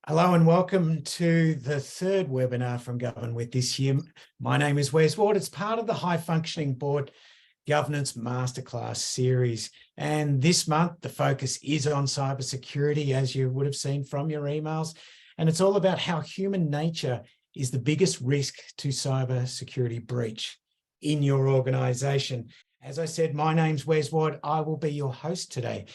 Hello and welcome to the third webinar from Govern With this year. My name is Wes Ward. It's part of the High Functioning Board Governance Masterclass series. And this month, the focus is on cybersecurity, as you would have seen from your emails. And it's all about how human nature is the biggest risk to cybersecurity breach in your organisation. As I said, my name's Wes Ward. I will be your host today.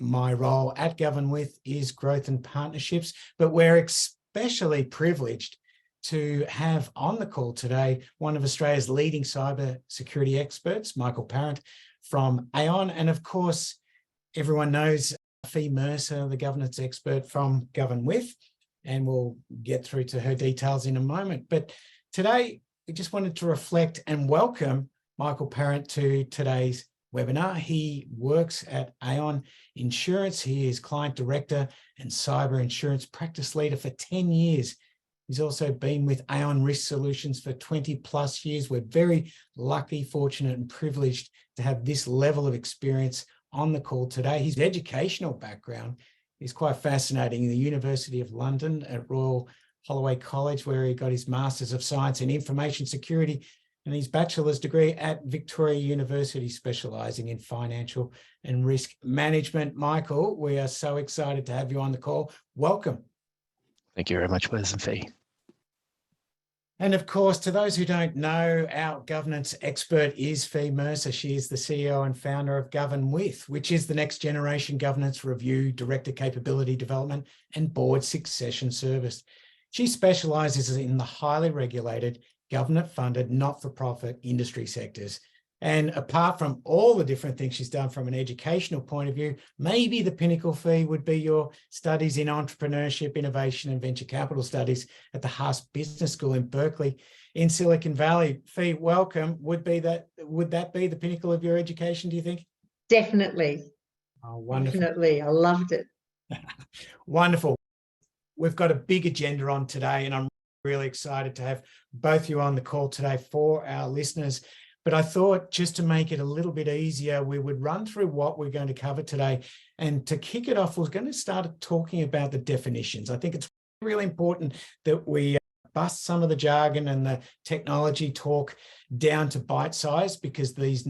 My role at Govern With is growth and partnerships, but we're especially privileged to have on the call today one of Australia's leading cyber security experts, Michael Parrant from Aon. And of course, everyone knows Fee Mercer, the governance expert from Govern With, and we'll get through to her details in a moment. But today, we just wanted to reflect and welcome Michael Parrant to today's webinar. He works at Aon Insurance. He is client director and cyber insurance practice leader for 10 years. He's also been with Aon Risk Solutions for 20 plus years. We're very lucky, fortunate and privileged to have this level of experience on the call today. His educational background is quite fascinating. The University of London at Royal Holloway College, where he got his Masters of Science in Information Security and his bachelor's degree at Victoria University, specialising in financial and risk management. Michael, we are so excited to have you on the call. Welcome. Thank you very much, Wes and Fee. And of course, to those who don't know, our governance expert is Fee Mercer. She is the CEO and founder of Govern With, which is the next generation governance review, director capability development, and board succession service. She specialises in the highly regulated, government-funded, not-for-profit industry sectors. And apart from all the different things she's done from an educational point of view, maybe the pinnacle, Fee, would be your studies in entrepreneurship, innovation, and venture capital studies at the Haas Business School in Berkeley in Silicon Valley. Fee, welcome. Would that be the pinnacle of your education, do you think? Definitely. Oh, wonderful. Definitely. I loved it. Wonderful. We've got a big agenda on today, and I'm really excited to have both you on the call today for our listeners. But I thought just to make it a little bit easier, we would run through what we're going to cover today. And to kick it off, we're going to start talking about the definitions. I think it's really important that we bust some of the jargon and the technology talk down to bite size, because these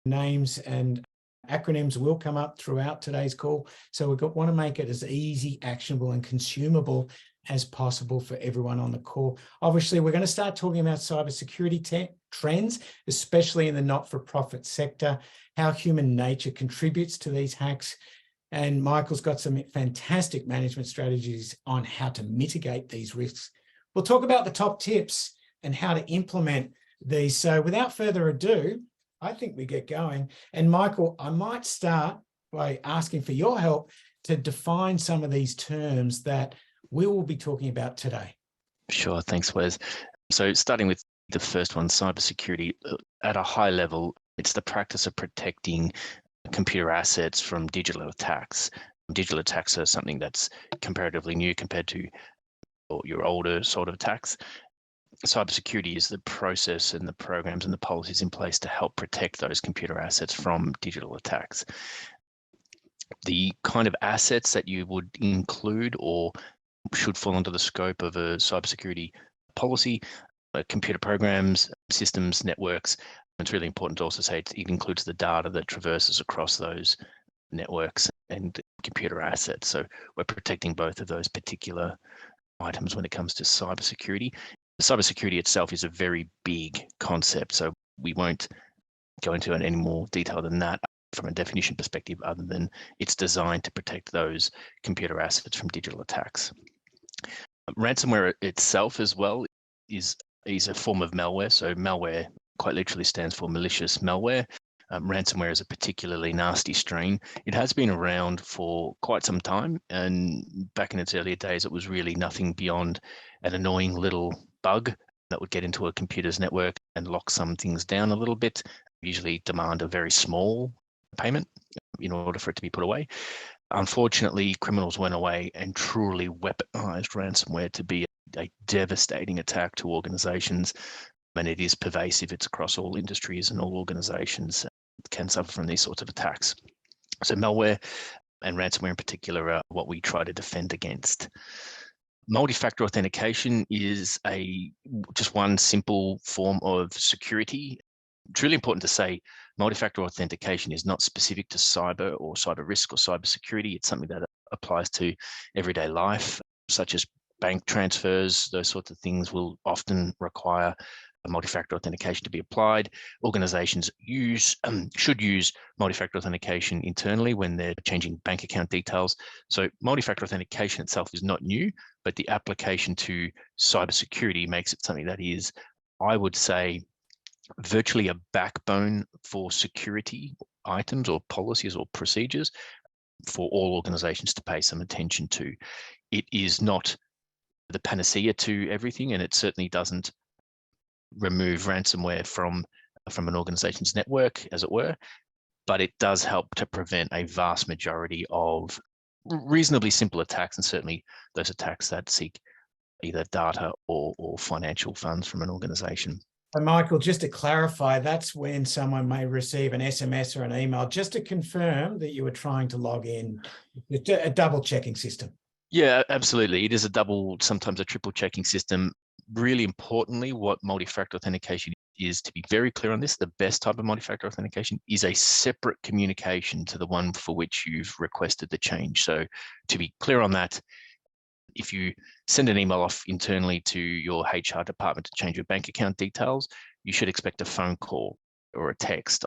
names and acronyms will come up throughout today's call. So we want to make it as easy, actionable and consumable as possible for everyone on the call. Obviously, we're going to start talking about cybersecurity trends, especially in the not-for-profit sector, how human nature contributes to these hacks. And Michael's got some fantastic management strategies on how to mitigate these risks. We'll talk about the top tips and how to implement these. So without further ado, I think we get going. And Michael, I might start by asking for your help to define some of these terms that we will be talking about today. Sure, thanks, Wes. So starting with the first one, cybersecurity, at a high level, it's the practice of protecting computer assets from digital attacks. Digital attacks are something that's comparatively new compared to your older sort of attacks. Cybersecurity is the process and the programs and the policies in place to help protect those computer assets from digital attacks. The kind of assets that you would include or should fall under the scope of a cybersecurity policy, computer programs, systems, networks. It's really important to also say it includes the data that traverses across those networks and computer assets. So we're protecting both of those particular items when it comes to cybersecurity. Cybersecurity itself is a very big concept, so we won't go into any more detail than that from a definition perspective, other than it's designed to protect those computer assets from digital attacks. Ransomware itself as well is a form of malware. So malware quite literally stands for malicious malware. Ransomware is a particularly nasty strain. It has been around for quite some time, and back in its earlier days, it was really nothing beyond an annoying little bug that would get into a computer's network and lock some things down a little bit, usually demand a very small payment in order for it to be put away. Unfortunately, criminals went away and truly weaponized ransomware to be a devastating attack to organizations. And it is pervasive. It's across all industries, and all organizations can suffer from these sorts of attacks. So malware and ransomware in particular are what we try to defend against. Multi-factor authentication is just one simple form of security. It's really important to say multi-factor authentication is not specific to cyber or cyber risk or cyber security. It's something that applies to everyday life, such as bank transfers. Those sorts of things will often require a multi-factor authentication to be applied. Organizations should use multi-factor authentication internally when they're changing bank account details. So multi-factor authentication itself is not new, but the application to cybersecurity makes it something that is, I would say, virtually a backbone for security items or policies or procedures for all organizations to pay some attention to. It is not the panacea to everything, and it certainly doesn't remove ransomware from an organization's network, as it were, but it does help to prevent a vast majority of reasonably simple attacks, and certainly those attacks that seek either data or financial funds from an organization. And Michael, just to clarify, that's when someone may receive an SMS or an email just to confirm that you were trying to log in. It's a double checking system. Yeah, absolutely. It is a double, sometimes a triple checking system. Really importantly, what multi-factor authentication is, to be very clear on this, the best type of multi-factor authentication is a separate communication to the one for which you've requested the change. So to be clear on that, if you send an email off internally to your HR department to change your bank account details, you should expect a phone call or a text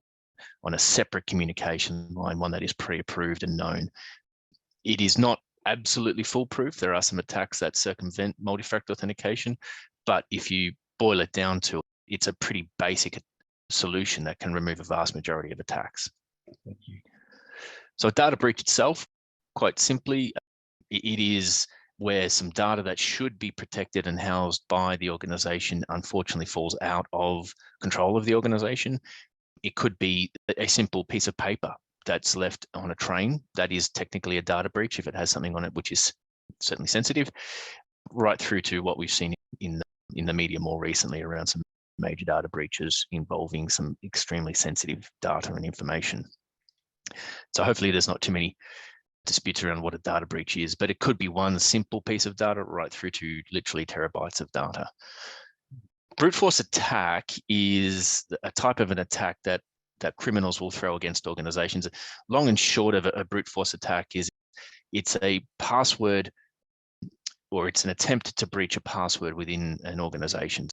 on a separate communication line, one that is pre-approved and known. It is not absolutely foolproof. There are some attacks that circumvent multi-factor authentication, but if you boil it down to it, it's a pretty basic solution that can remove a vast majority of attacks. Thank you. So a data breach itself, quite simply, it is where some data that should be protected and housed by the organization unfortunately falls out of control of the organization. It could be a simple piece of paper that's left on a train. That is technically a data breach if it has something on it which is certainly sensitive, right through to what we've seen in the media more recently around some major data breaches involving some extremely sensitive data and information. So hopefully there's not too many disputes around what a data breach is, but it could be one simple piece of data right through to literally terabytes of data. Brute force attack is a type of an attack that criminals will throw against organizations. Long and short of a brute force attack is it's a password, or it's an attempt to breach a password within an organization.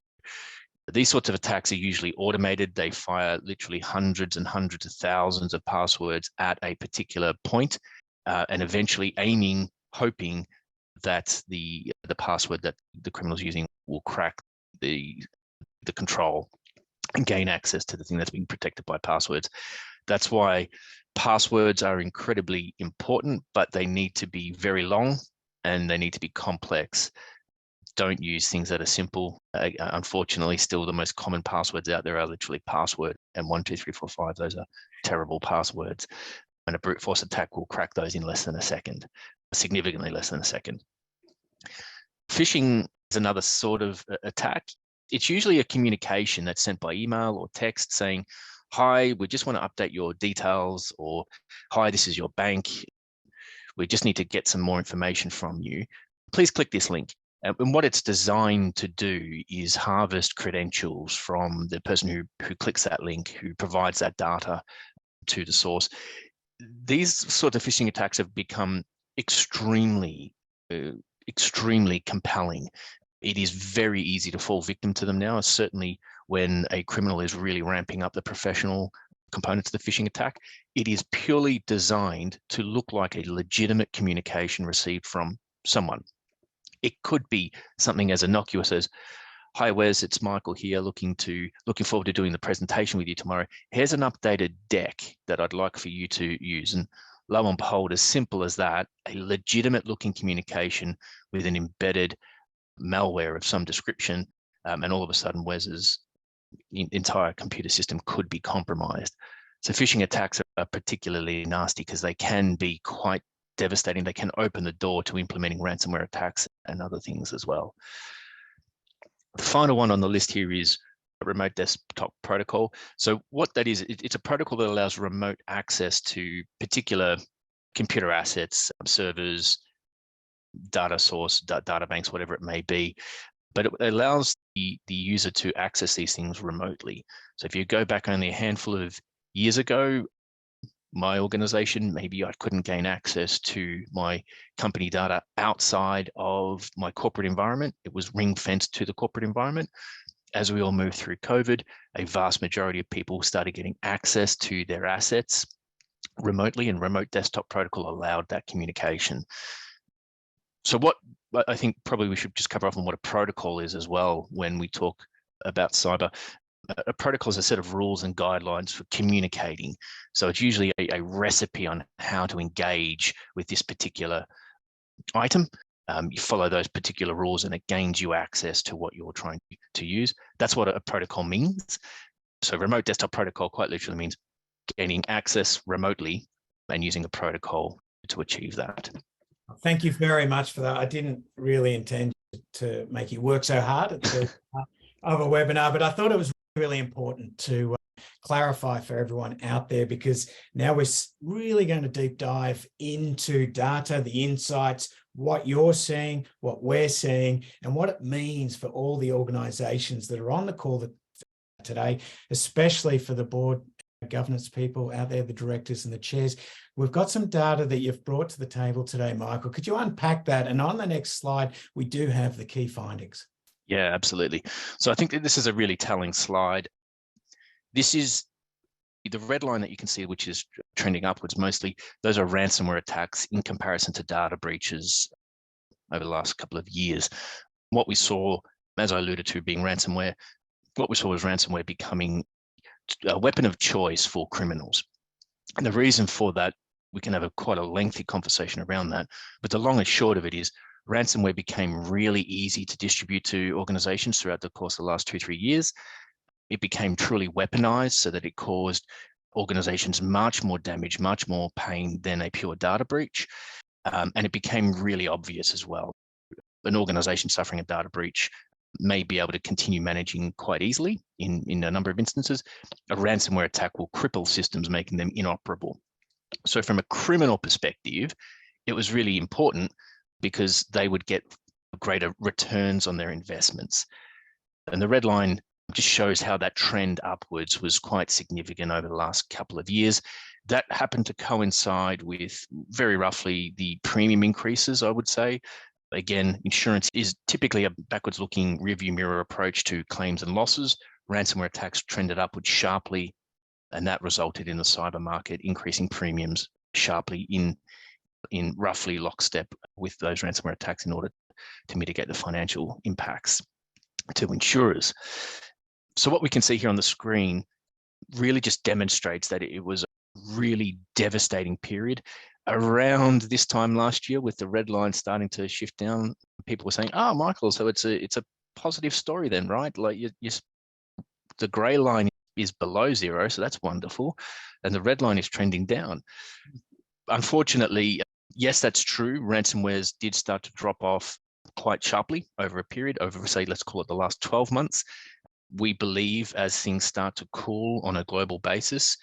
These sorts of attacks are usually automated. They fire literally hundreds and hundreds of thousands of passwords at a particular point, and eventually hoping that the password that the criminal's using will crack the control and gain access to the thing that's being protected by passwords. That's why passwords are incredibly important, but they need to be very long and they need to be complex. Don't use things that are simple. Unfortunately, still the most common passwords out there are literally password and 1, 2, 3, 4, 5. Those are terrible passwords. And a brute force attack will crack those in less than a second, significantly less than a second. Phishing is another sort of attack. It's usually a communication that's sent by email or text saying, hi, we just want to update your details, or hi, this is your bank. We just need to get some more information from you. Please click this link. And what it's designed to do is harvest credentials from the person who clicks that link, who provides that data to the source. These sort of phishing attacks have become extremely compelling. It is very easy to fall victim to them now, certainly when a criminal is really ramping up the professional components of the phishing attack. It is purely designed to look like a legitimate communication received from someone. It could be something as innocuous as, hi Wes, it's Michael here, looking forward to doing the presentation with you tomorrow. Here's an updated deck that I'd like for you to use. And lo and behold, as simple as that, a legitimate looking communication with an embedded malware of some description, and all of a sudden Wes's entire computer system could be compromised. So phishing attacks are particularly nasty because they can be quite devastating. They can open the door to implementing ransomware attacks and other things as well. The final one on the list here is a remote desktop protocol. So what that is, it's a protocol that allows remote access to particular computer assets, servers, data source, data banks, whatever it may be. But it allows the user to access these things remotely. So if you go back only a handful of years ago, my organization, maybe I couldn't gain access to my company data outside of my corporate environment. It was ring fenced to the corporate environment. As we all moved through COVID, a vast majority of people started getting access to their assets remotely, and remote desktop protocol allowed that communication. So what I think probably we should just cover off on what a protocol is as well when we talk about cyber. A protocol is a set of rules and guidelines for communicating. So it's usually a recipe on how to engage with this particular item. You follow those particular rules and it gains you access to what you're trying to use. That's what a protocol means. So remote desktop protocol quite literally means gaining access remotely and using a protocol to achieve that. Thank you very much for that. I didn't really intend to make you work so hard at the of a webinar, but I thought it was really important to clarify for everyone out there, because now we're really going to deep dive into data, the insights, what you're seeing, what we're seeing, and what it means for all the organizations that are on the call today, especially for the board governance people out there, the directors and the chairs. We've got some data that you've brought to the table today, Michael. Could you unpack that? And on the next slide, we do have the key findings. Yeah, absolutely. So I think that this is a really telling slide. This is the red line that you can see, which is trending upwards mostly. Those are ransomware attacks in comparison to data breaches over the last couple of years. What we saw, as I alluded to, being ransomware, what we saw was ransomware becoming a weapon of choice for criminals. And the reason for that, we can have quite a lengthy conversation around that, but the long and short of it is ransomware became really easy to distribute to organizations throughout the course of the last 2-3 years. It became truly weaponized so that it caused organizations much more damage, much more pain than a pure data breach. And it became really obvious as well. An organization suffering a data breach may be able to continue managing quite easily in a number of instances. A ransomware attack will cripple systems, making them inoperable. So from a criminal perspective, it was really important because they would get greater returns on their investments. And the red line just shows how that trend upwards was quite significant over the last couple of years. That happened to coincide with very roughly the premium increases, I would say. Again, insurance is typically a backwards-looking rearview mirror approach to claims and losses. Ransomware attacks trended upwards sharply, and that resulted in the cyber market increasing premiums sharply in roughly lockstep with those ransomware attacks in order to mitigate the financial impacts to insurers. So what we can see here on the screen really just demonstrates that it was a really devastating period. Around this time last year, with the red line starting to shift down, people were saying, "Oh, Michael, so it's a positive story then, right? Like the grey line is below zero, so that's wonderful, and the red line is trending down." Unfortunately, yes, that's true. Ransomwares did start to drop off quite sharply over a period, over say, let's call it the last 12 months. We believe as things start to cool on a global basis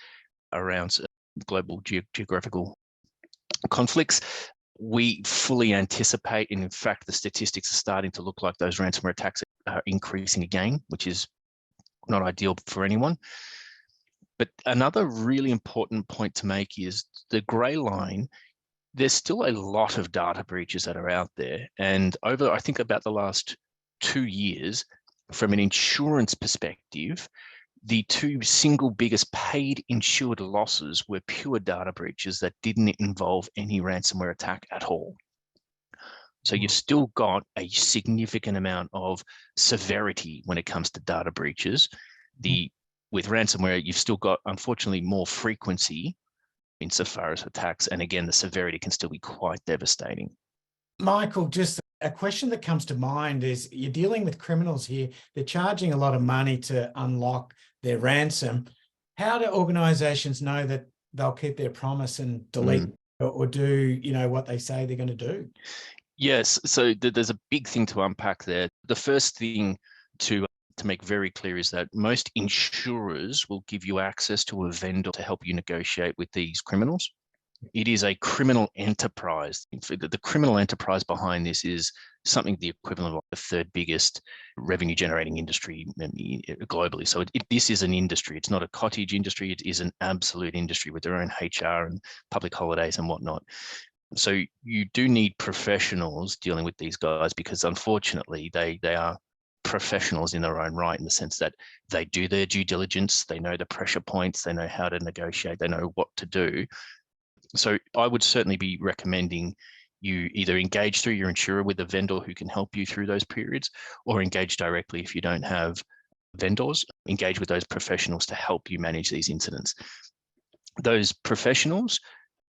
around global geographical conflicts, we fully anticipate, and in fact, the statistics are starting to look like those ransomware attacks are increasing again, which is not ideal for anyone. But another really important point to make is the grey line. There's still a lot of data breaches that are out there. And over, I think, about the last 2 years, from an insurance perspective, the two single biggest paid insured losses were pure data breaches that didn't involve any ransomware attack at all. So you've still got a significant amount of severity when it comes to data breaches. With ransomware, you've still got, unfortunately, more frequency insofar as attacks. And again, the severity can still be quite devastating. Michael, just a question that comes to mind is, you're dealing with criminals here. They're charging a lot of money to unlock their ransom. How do organizations know that they'll keep their promise and delete or do, what they say they're going to do? Yes, so there's a big thing to unpack there. The first thing to make very clear is that most insurers will give you access to a vendor to help you negotiate with these criminals. It is a criminal enterprise. The criminal enterprise behind this is something the equivalent of the third biggest revenue generating industry globally. So this is an industry. It's not a cottage industry. It is an absolute industry with their own HR and public holidays and whatnot. So you do need professionals dealing with these guys, because unfortunately they are professionals in their own right, in the sense that they do their due diligence, they know the pressure points, they know how to negotiate, they know what to do. So I would certainly be recommending you either engage through your insurer with a vendor who can help you through those periods, or engage directly if you don't have vendors. Engage with those professionals to help you manage these incidents. Those professionals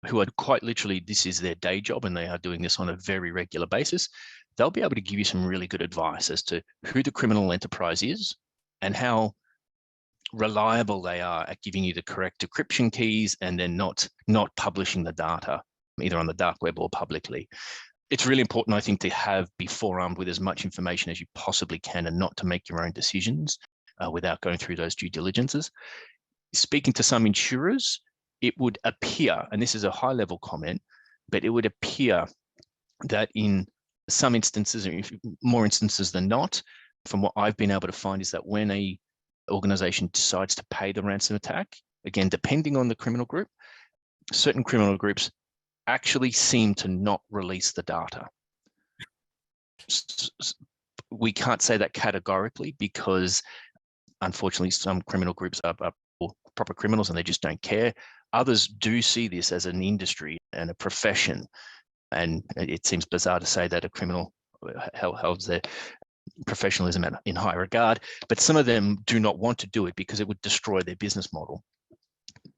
who are quite literally, this is their day job and they are doing this on a very regular basis, they'll be able to give you some really good advice as to who the criminal enterprise is and how reliable they are at giving you the correct decryption keys, and then not publishing the data either on the dark web or publicly. It's really important, I think, to be forearmed with as much information as you possibly can, and not to make your own decisions without going through those due diligences. Speaking to some insurers, it would appear, and this is a high level comment, but it would appear that in some instances, or more instances than not, from what I've been able to find, is that when a organization decides to pay the ransom attack, again, depending on the criminal group, certain criminal groups actually seem to not release the data. We can't say that categorically, because unfortunately some criminal groups are proper criminals and they just don't care. Others do see this as an industry and a profession, and it seems bizarre to say that a criminal holds their professionalism in high regard, but some of them do not want to do it because it would destroy their business model.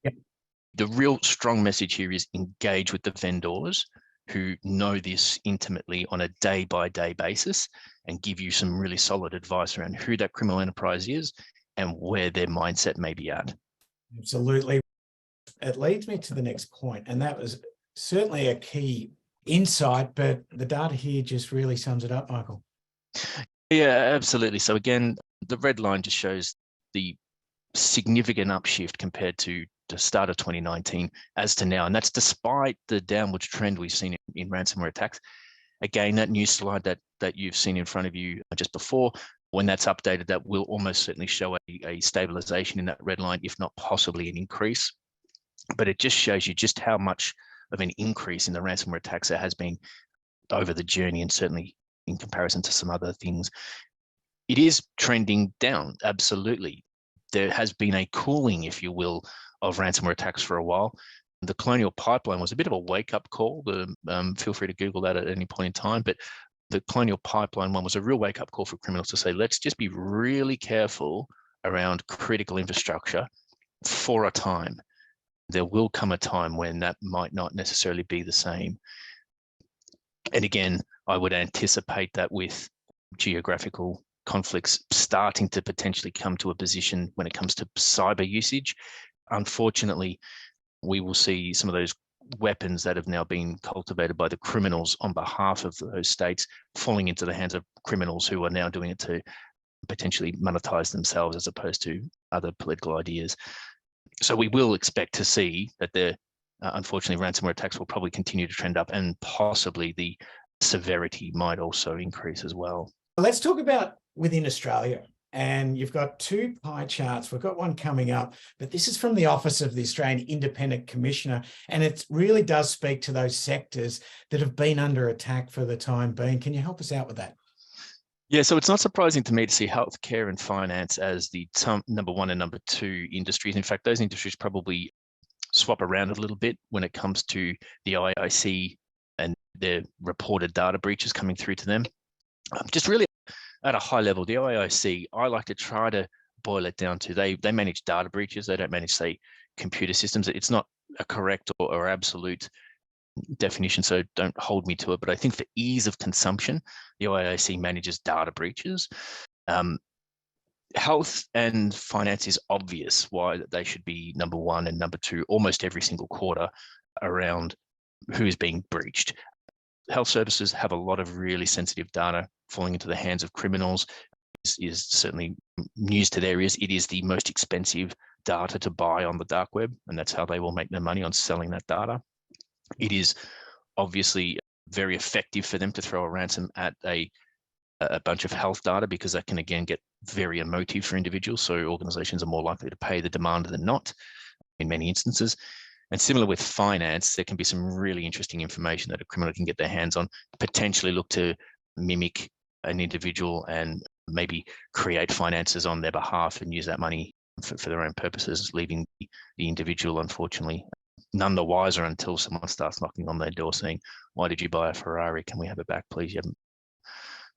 Yep. The real strong message here is engage with the vendors who know this intimately on a day-by-day basis, and give you some really solid advice around who that criminal enterprise is and where their mindset may be at. Absolutely. It leads me to the next point, and that was certainly a key insight, but the data here just really sums it up, Michael. Yeah, absolutely. So again, the red line just shows the significant upshift compared to the start of 2019 as to now. And that's despite the downward trend we've seen in ransomware attacks. Again, that new slide that you've seen in front of you just before, when that's updated, that will almost certainly show a stabilization in that red line, if not possibly an increase. But it just shows you just how much of an increase in the ransomware attacks there has been over the journey, and certainly in comparison to some other things. It is trending down, absolutely. There has been a cooling, if you will, of ransomware attacks for a while. The Colonial Pipeline was a bit of a wake-up call. Feel free to Google that at any point in time, but the Colonial Pipeline one was a real wake-up call for criminals to say, let's just be really careful around critical infrastructure for a time. There will come a time when that might not necessarily be the same. And again, I would anticipate that with geographical conflicts starting to potentially come to a position when it comes to cyber usage, unfortunately, we will see some of those weapons that have now been cultivated by the criminals on behalf of those states falling into the hands of criminals who are now doing it to potentially monetize themselves as opposed to other political ideas. So we will expect to see that unfortunately, ransomware attacks will probably continue to trend up, and possibly the severity might also increase as well. Let's talk about within Australia. And you've got two pie charts. We've got one coming up, but this is from the Office of the Australian Independent Commissioner. And it really does speak to those sectors that have been under attack for the time being. Can you help us out with that? Yeah, so it's not surprising to me to see healthcare and finance as the number one and number two industries. In fact, those industries probably swap around a little bit when it comes to the IIC and their reported data breaches coming through to them. Just really at a high level, the IIC, I like to try to boil it down to they manage data breaches. They don't manage, say, computer systems. It's not a correct or absolute definition, so don't hold me to it. But I think for ease of consumption, the IIC manages data breaches. Health and finance is obvious why they should be number one and number two almost every single quarter around who is being breached. Health services have a lot of really sensitive data falling into the hands of criminals. Is certainly news to their ears. It is the most expensive data to buy on the dark web, and that's how they will make their money, on selling that data. It is obviously very effective for them to throw a ransom at a bunch of health data, because that can again get very emotive for individuals. So organizations are more likely to pay the demand than not in many instances. And similar with finance, there can be some really interesting information that a criminal can get their hands on, potentially look to mimic an individual and maybe create finances on their behalf and use that money for their own purposes, leaving the individual, unfortunately, none the wiser until someone starts knocking on their door saying, "Why did you buy a Ferrari? Can we have it back, please? You haven't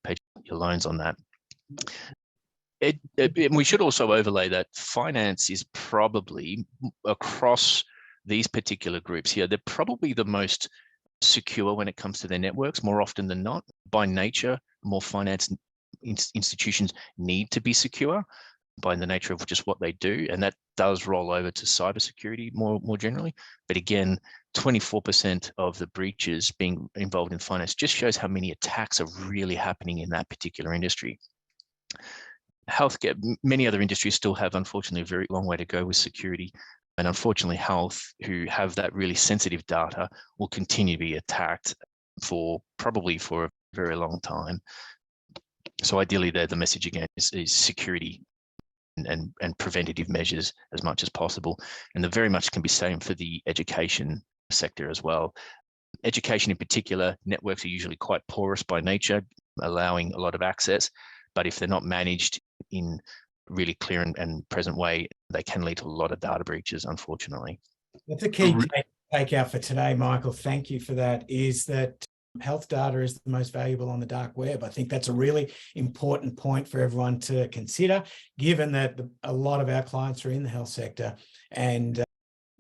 paid your loans on that." We should also overlay that finance is probably, across these particular groups here, they're probably the most secure when it comes to their networks, more often than not. By nature, more finance institutions need to be secure by the nature of just what they do, and that does roll over to cybersecurity more generally. But again, 24% of the breaches being involved in finance just shows how many attacks are really happening in that particular industry. Healthcare, many other industries still have, unfortunately, a very long way to go with security. And unfortunately, health, who have that really sensitive data, will continue to be attacked probably for a very long time. So ideally there, the message again is security and preventative measures as much as possible. And the very much can be same for the education sector as well. Education in particular, networks are usually quite porous by nature, allowing a lot of access. But if they're not managed in really clear and present way, they can lead to a lot of data breaches, unfortunately. That's a key takeout for today, Michael. Thank you for that, is that health data is the most valuable on the dark web. I think that's a really important point for everyone to consider, given that a lot of our clients are in the health sector, and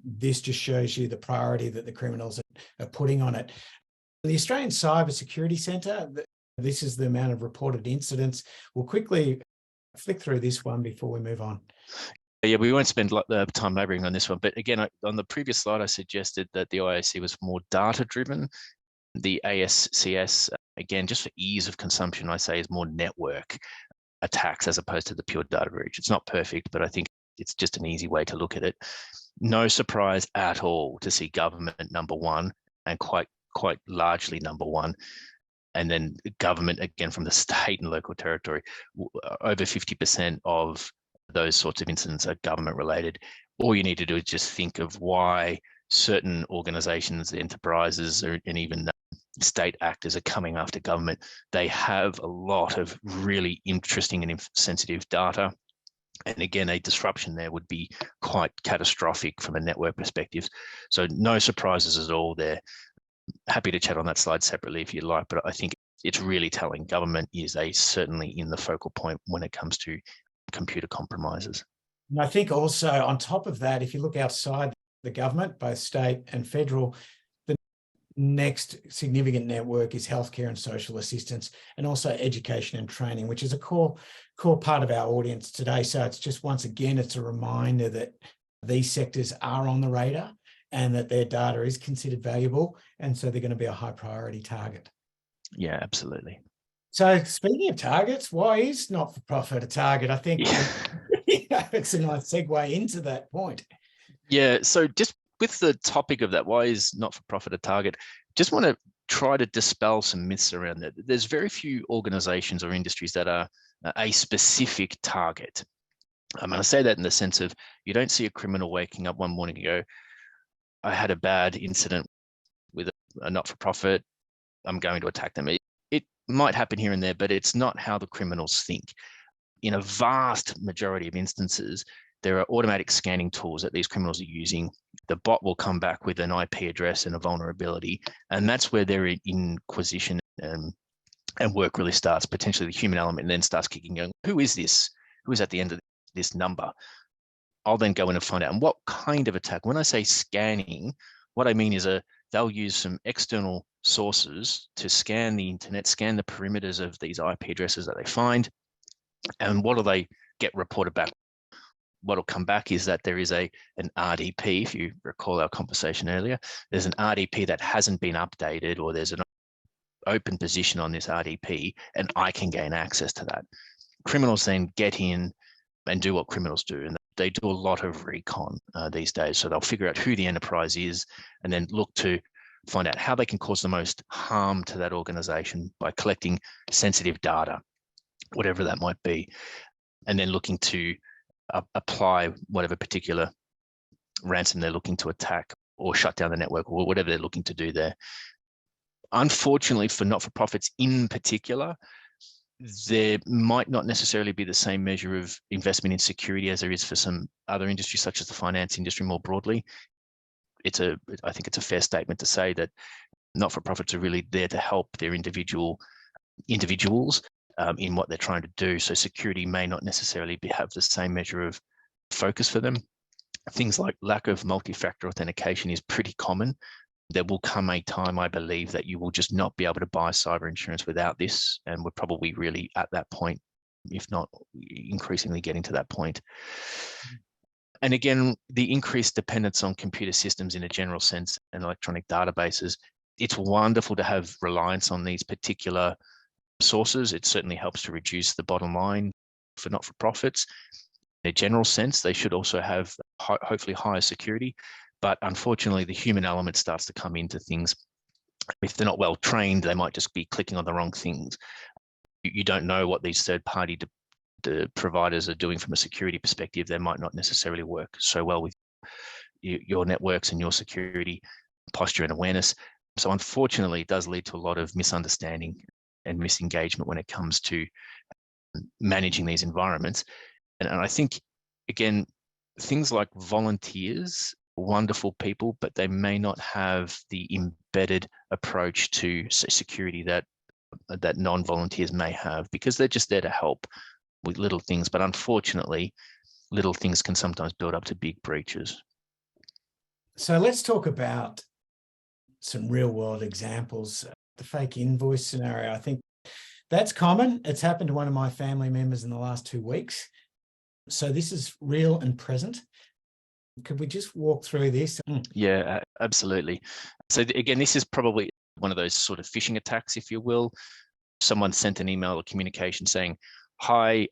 this just shows you the priority that the criminals are putting on it. The Australian Cybersecurity Centre, this is the amount of reported incidents. We'll quickly flick through this one before we move on. Yeah, we won't spend time laboring on this one, but again, on the previous slide, I suggested that the IAC was more data-driven. The ASCS, again, just for ease of consumption, I say is more network attacks as opposed to the pure data breach. It's not perfect, but I think it's just an easy way to look at it. No surprise at all to see government number one, and quite largely number one. And then government, again, from the state and local territory, over 50% of those sorts of incidents are government related. All you need to do is just think of why certain organizations, enterprises, and even state actors are coming after government. They have a lot of really interesting and sensitive data. And again, a disruption there would be quite catastrophic from a network perspective. So no surprises at all there. Happy to chat on that slide separately if you'd like, but I think it's really telling. Government is certainly in the focal point when it comes to computer compromises. And I think also on top of that, if you look outside the government, both state and federal, the next significant network is healthcare and social assistance, and also education and training, which is a core part of our audience today. So it's just, once again, it's a reminder that these sectors are on the radar and that their data is considered valuable, and so they're going to be a high priority target. Yeah, absolutely. So speaking of targets, why is not-for-profit a target? I think it's a nice segue into that point. Yeah, so just with the topic of that, why is not-for-profit a target? Just want to try to dispel some myths around that. There's very few organizations or industries that are a specific target. I'm going to say that in the sense of, you don't see a criminal waking up one morning and go, I had a bad incident with a not-for-profit, I'm going to attack them. It might happen here and there, but it's not how the criminals think. In a vast majority of instances, there are automatic scanning tools that these criminals are using. The bot will come back with an IP address and a vulnerability, and that's where their inquisition and work really starts. Potentially the human element then starts kicking, going, who is this? Who is at the end of this number? I'll then go in and find out. And what kind of attack? When I say scanning, what I mean is they'll use some external sources to scan the internet, scan the perimeters of these IP addresses that they find. And what do they get reported back? What will come back is that there is an RDP, if you recall our conversation earlier, there's an RDP that hasn't been updated, or there's an open position on this RDP, and I can gain access to that. Criminals then get in and do what criminals do, and they do a lot of recon these days. So they'll figure out who the enterprise is and then look to find out how they can cause the most harm to that organization by collecting sensitive data, whatever that might be, and then looking to apply whatever particular ransom they're looking to attack or shut down the network or whatever they're looking to do there. Unfortunately, for not-for-profits in particular, there might not necessarily be the same measure of investment in security as there is for some other industries, such as the finance industry more broadly. I think it's a fair statement to say that not-for-profits are really there to help their individuals in what they're trying to do. So security may not necessarily have the same measure of focus for them. Things like lack of multi-factor authentication is pretty common. There will come a time, I believe, that you will just not be able to buy cyber insurance without this. And we're probably really at that point, if not increasingly getting to that point. And again, the increased dependence on computer systems in a general sense and electronic databases, it's wonderful to have reliance on these particular sources. It certainly helps to reduce the bottom line for not-for-profits. In a general sense, they should also have hopefully higher security. But unfortunately, the human element starts to come into things. If they're not well trained, they might just be clicking on the wrong things. You don't know what these third-party providers are doing from a security perspective. They might not necessarily work so well with your networks and your security posture and awareness. So unfortunately, it does lead to a lot of misunderstanding and misengagement when it comes to managing these environments. And I think, again, things like volunteers, wonderful people, but they may not have the embedded approach to security that non-volunteers may have, because they're just there to help with little things. But unfortunately, little things can sometimes build up to big breaches. So let's talk about some real world examples. The fake invoice scenario, I think that's common. It's happened to one of my family members in the last 2 weeks. So this is real and present. Could we just walk through this? Yeah, absolutely. So again, this is probably one of those sort of phishing attacks, if you will. Someone sent an email or communication saying, "Hi,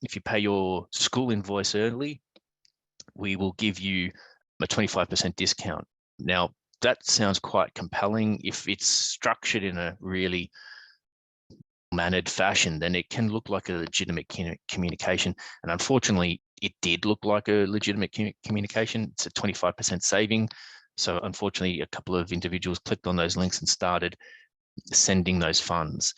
if you pay your school invoice early, we will give you a 25% discount." Now, that sounds quite compelling. If it's structured in a really mannered fashion, then it can look like a legitimate communication. And unfortunately, it did look like a legitimate communication. It's a 25% saving. So unfortunately, a couple of individuals clicked on those links and started sending those funds.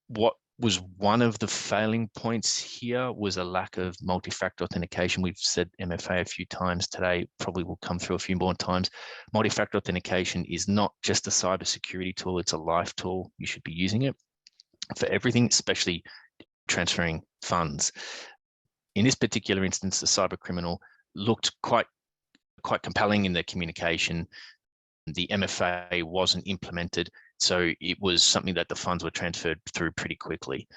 What was one of the failing points here was a lack of multi-factor authentication. We've said MFA a few times today, probably will come through a few more times. Multi-factor authentication is not just a cybersecurity tool, it's a life tool. You should be using it for everything, especially transferring funds. In this particular instance, the cyber criminal looked quite compelling in their communication. The MFA wasn't implemented, so it was something that the funds were transferred through pretty quickly.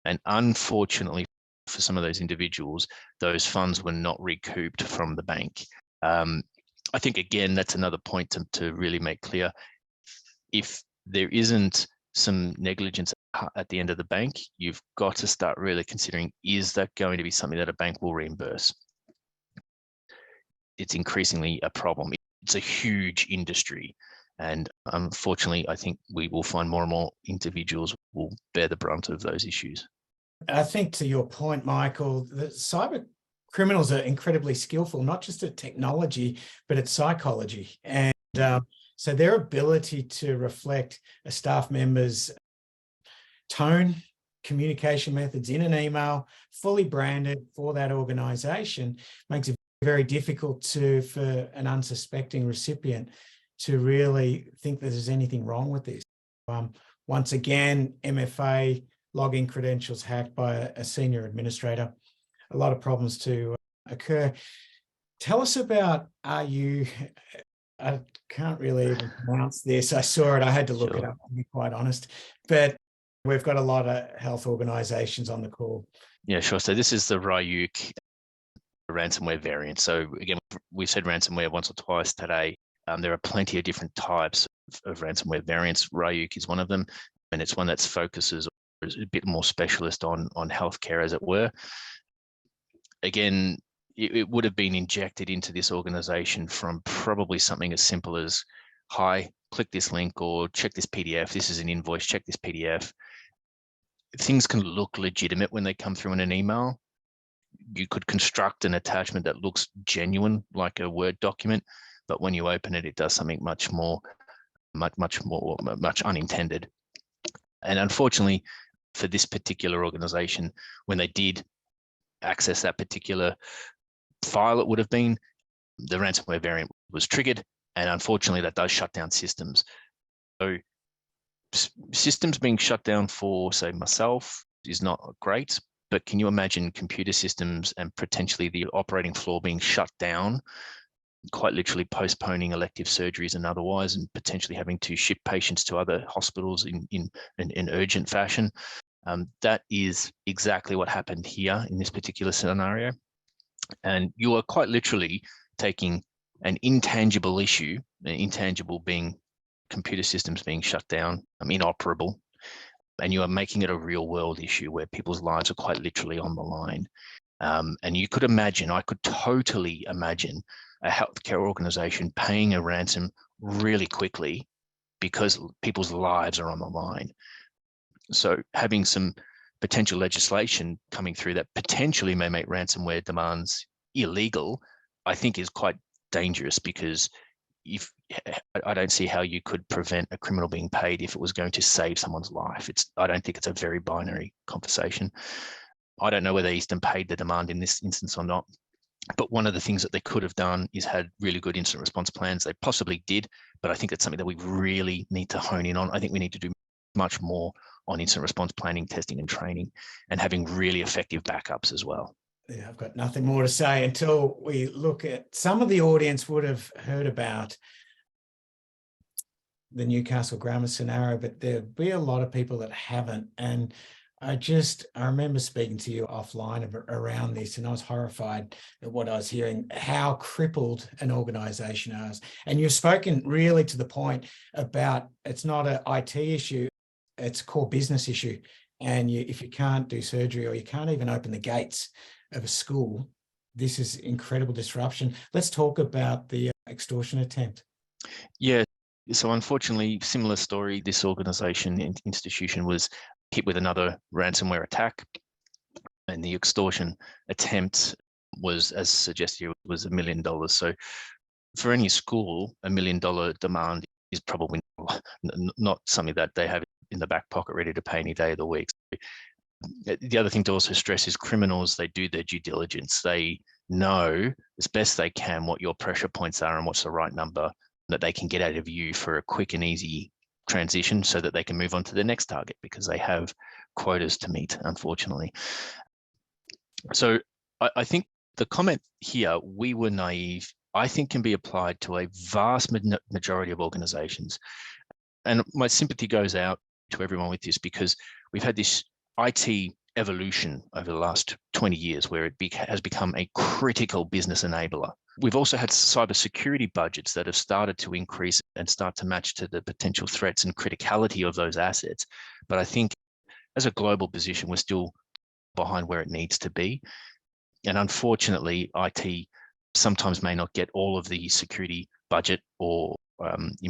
And unfortunately for some of those individuals, those funds were not recouped from the bank. I think, again, that's another point to really make clear. If there isn't some negligence at the end of the bank, you've got to start really considering, is that going to be something that a bank will reimburse? It's increasingly a problem. It's a huge industry. And unfortunately, I think we will find more and more individuals will bear the brunt of those issues. I think, to your point, Michael, the cyber criminals are incredibly skillful, not just at technology, but at psychology. And so their ability to reflect a staff member's tone, communication methods in an email, fully branded for that organization, makes it very difficult for an unsuspecting recipient to really think that there's anything wrong with this. Once again, MFA login credentials hacked by a senior administrator, a lot of problems to occur. Tell us about I can't really even pronounce this. I saw it. I had to look it up, to be quite honest. But we've got a lot of health organizations on the call. Yeah, sure. So this is the Ryuk ransomware variant. So again, we've said ransomware once or twice today. There are plenty of different types of ransomware variants. Ryuk is one of them, and it's one that focuses a bit more specialist on healthcare, as it were. Again, it would have been injected into this organization from probably something as simple as hi, click this link or check this PDF. This is an invoice, check this PDF. Things can look legitimate when they come through in an email. You could construct an attachment that looks genuine, like a Word document, but when you open it, it does something much unintended. And unfortunately, for this particular organization, when they did access that particular file, it would have been the ransomware variant was triggered, and unfortunately, that does shut down systems. So systems being shut down for, say, myself is not great, but can you imagine computer systems and potentially the operating floor being shut down, quite literally postponing elective surgeries and otherwise, and potentially having to ship patients to other hospitals in urgent fashion? That is exactly what happened here in this particular scenario. And you are quite literally taking an intangible issue, intangible being computer systems being shut down, inoperable, and you are making it a real world issue where people's lives are quite literally on the line. And you could imagine, I could totally imagine a healthcare organization paying a ransom really quickly because people's lives are on the line. So having some potential legislation coming through that potentially may make ransomware demands illegal, I think is quite dangerous, because I don't see how you could prevent a criminal being paid if it was going to save someone's life. I don't think it's a very binary conversation. I don't know whether Eastern paid the demand in this instance or not, but one of the things that they could have done is had really good incident response plans. They possibly did, but I think that's something that we really need to hone in on. I think we need to do much more on incident response planning, testing and training, and having really effective backups as well. Yeah, I've got nothing more to say until we look at, some of the audience would have heard about the Newcastle Grammar scenario, but there'll be a lot of people that haven't. And I remember speaking to you offline around this, and I was horrified at what I was hearing, how crippled an organisation is. And you've spoken really to the point about it's not an IT issue, it's a core business issue. And if you can't do surgery, or you can't even open the gates of a school, this is incredible disruption. Let's talk about the extortion attempt. Yeah. So unfortunately, similar story, this organisation, institution, was hit with another ransomware attack, and the extortion attempt was, as suggested, was $1 million. So for any school, $1 million demand is probably not something that they have in the back pocket ready to pay any day of the week. The other thing to also stress is criminals, they do their due diligence. They know as best they can what your pressure points are and what's the right number that they can get out of you for a quick and easy transition, so that they can move on to the next target, because they have quotas to meet, unfortunately. So I think the comment here, we were naive, I think can be applied to a vast majority of organizations. And my sympathy goes out to everyone with this, because we've had this IT evolution over the last 20 years where it has become a critical business enabler. We've also had cybersecurity budgets that have started to increase and start to match to the potential threats and criticality of those assets. But I think as a global position, we're still behind where it needs to be. And unfortunately, IT sometimes may not get all of the security budget or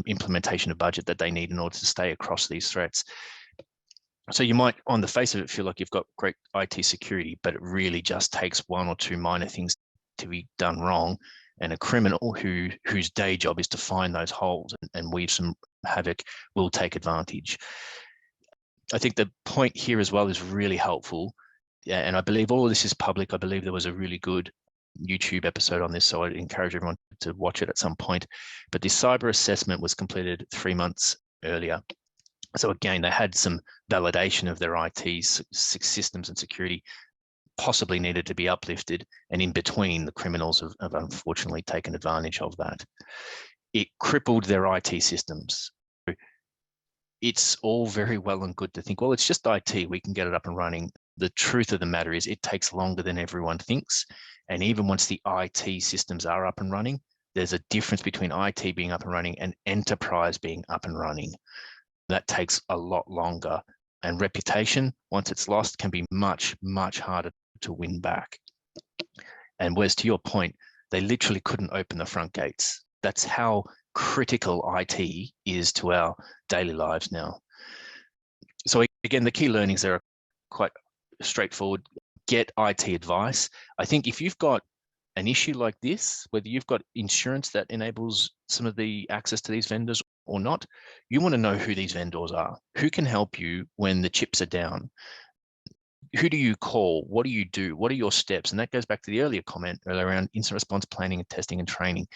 implementation of budget that they need in order to stay across these threats. So you might, on the face of it, feel like you've got great IT security, but it really just takes one or two minor things to be done wrong. And a criminal whose day job is to find those holes and weave some havoc will take advantage. I think the point here as well is really helpful. And I believe all of this is public. I believe there was a really good YouTube episode on this, so I'd encourage everyone to watch it at some point. But the cyber assessment was completed 3 months earlier. So again, they had some validation of their IT systems and security possibly needed to be uplifted. And in between, the criminals have unfortunately taken advantage of that. It crippled their IT systems. It's all very well and good to think, well, it's just IT, we can get it up and running. The truth of the matter is it takes longer than everyone thinks. And even once the IT systems are up and running, there's a difference between IT being up and running and enterprise being up and running. That takes a lot longer. And reputation, once it's lost, can be much, much harder to win back. And Wes, to your point, they literally couldn't open the front gates. That's how critical IT is to our daily lives now. So again, the key learnings there are quite straightforward. Get IT advice. I think if you've got an issue like this, whether you've got insurance that enables some of the access to these vendors or not, you want to know who these vendors are, who can help you when the chips are down. Who do you call? What do you do? What are your steps? And that goes back to the earlier comment around incident response planning and testing and training.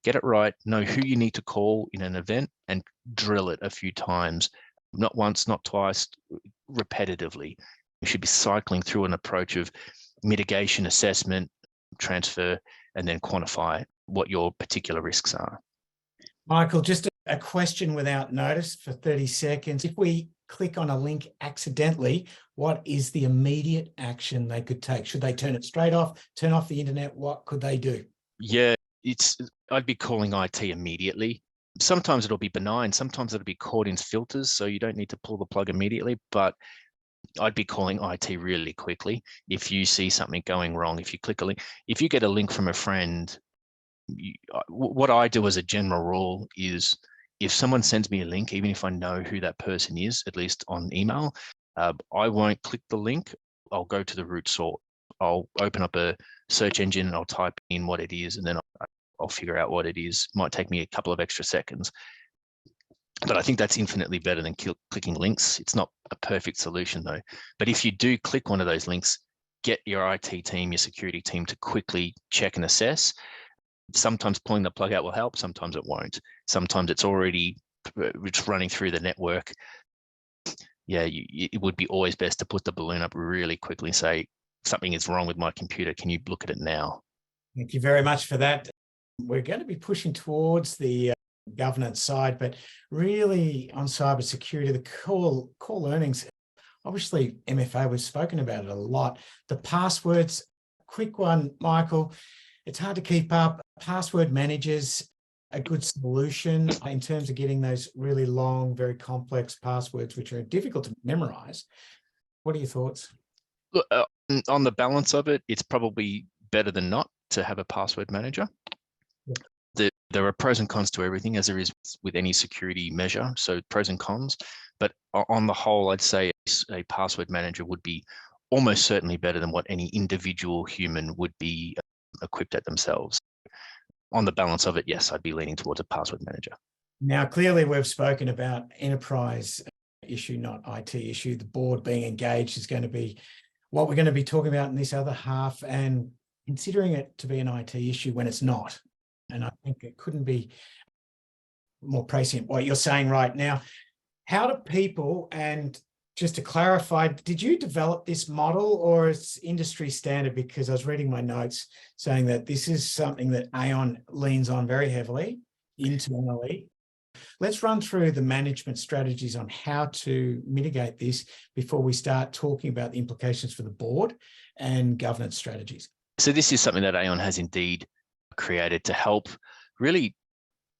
Get it right, know who you need to call in an event and drill it a few times, not once, not twice, repetitively. You should be cycling through an approach of mitigation, assessment, transfer, and then quantify what your particular risks are. Michael, just a question without notice for 30 seconds. If we click on a link accidentally, what is the immediate action they could take? Should they turn it straight off, turn off the internet? What could they do? Yeah, I'd be calling IT immediately. Sometimes it'll be benign. Sometimes it'll be caught in filters, so you don't need to pull the plug immediately, but I'd be calling IT really quickly. If you see something going wrong, if you click a link, if you get a link from a friend, what I do as a general rule is if someone sends me a link, even if I know who that person is, at least on email, I won't click the link. I'll go to the root source. I'll open up a search engine and I'll type in what it is, and then I'll figure out what it is. Might take me a couple of extra seconds. But I think that's infinitely better than clicking links. It's not a perfect solution though. But if you do click one of those links, get your IT team, your security team to quickly check and assess. Sometimes pulling the plug out will help, sometimes it won't. Sometimes it's already running through the network. Yeah, it would be always best to put the balloon up really quickly and say, something is wrong with my computer. Can you look at it now? Thank you very much for that. We're going to be pushing towards the governance side, but really on cybersecurity, the core learnings, obviously MFA, we've spoken about it a lot. The passwords, quick one, Michael, it's hard to keep up. Password managers, a good solution in terms of getting those really long, very complex passwords, which are difficult to memorize. What are your thoughts? Look, on the balance of it, it's probably better than not to have a password manager. Yeah. There are pros and cons to everything, as there is with any security measure. So pros and cons, but on the whole, I'd say a password manager would be almost certainly better than what any individual human would be equipped at themselves. On the balance of it, yes, I'd be leaning towards a password manager. Now, clearly we've spoken about enterprise issue, not IT issue. The board being engaged is going to be what we're going to be talking about in this other half, and considering it to be an IT issue when it's not. And I think it couldn't be more prescient what you're saying right now. How do people, and just to clarify, did you develop this model or it's industry standard? Because I was reading my notes saying that this is something that Aon leans on very heavily internally. Let's run through the management strategies on how to mitigate this before we start talking about the implications for the board and governance strategies. So this is something that Aon has indeed created to help really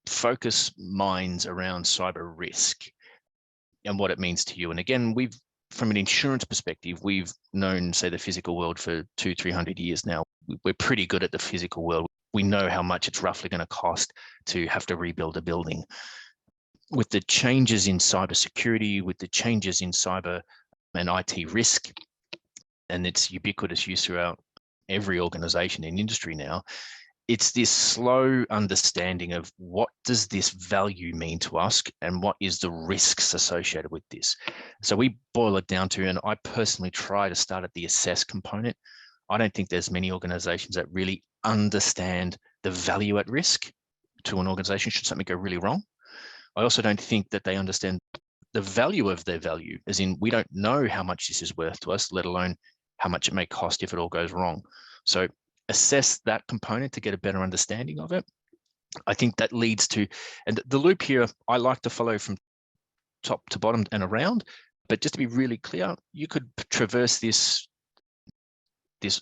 focus minds around cyber risk and what it means to you. And again, from an insurance perspective, we've known, say, the physical world for 200-300 years now. We're pretty good at the physical world. We know how much it's roughly going to cost to have to rebuild a building. With the changes in cybersecurity, with the changes in cyber and IT risk, and its ubiquitous use throughout every organization in industry now, it's this slow understanding of what does this value mean to us and what is the risks associated with this. So we boil it down to, and I personally try to start at the assess component. I don't think there's many organizations that really understand the value at risk to an organization should something go really wrong. I also don't think that they understand the value of their value, as in we don't know how much this is worth to us, let alone how much it may cost if it all goes wrong. So assess that component to get a better understanding of it. I think that leads to, and the loop here, I like to follow from top to bottom and around, but just to be really clear, you could traverse this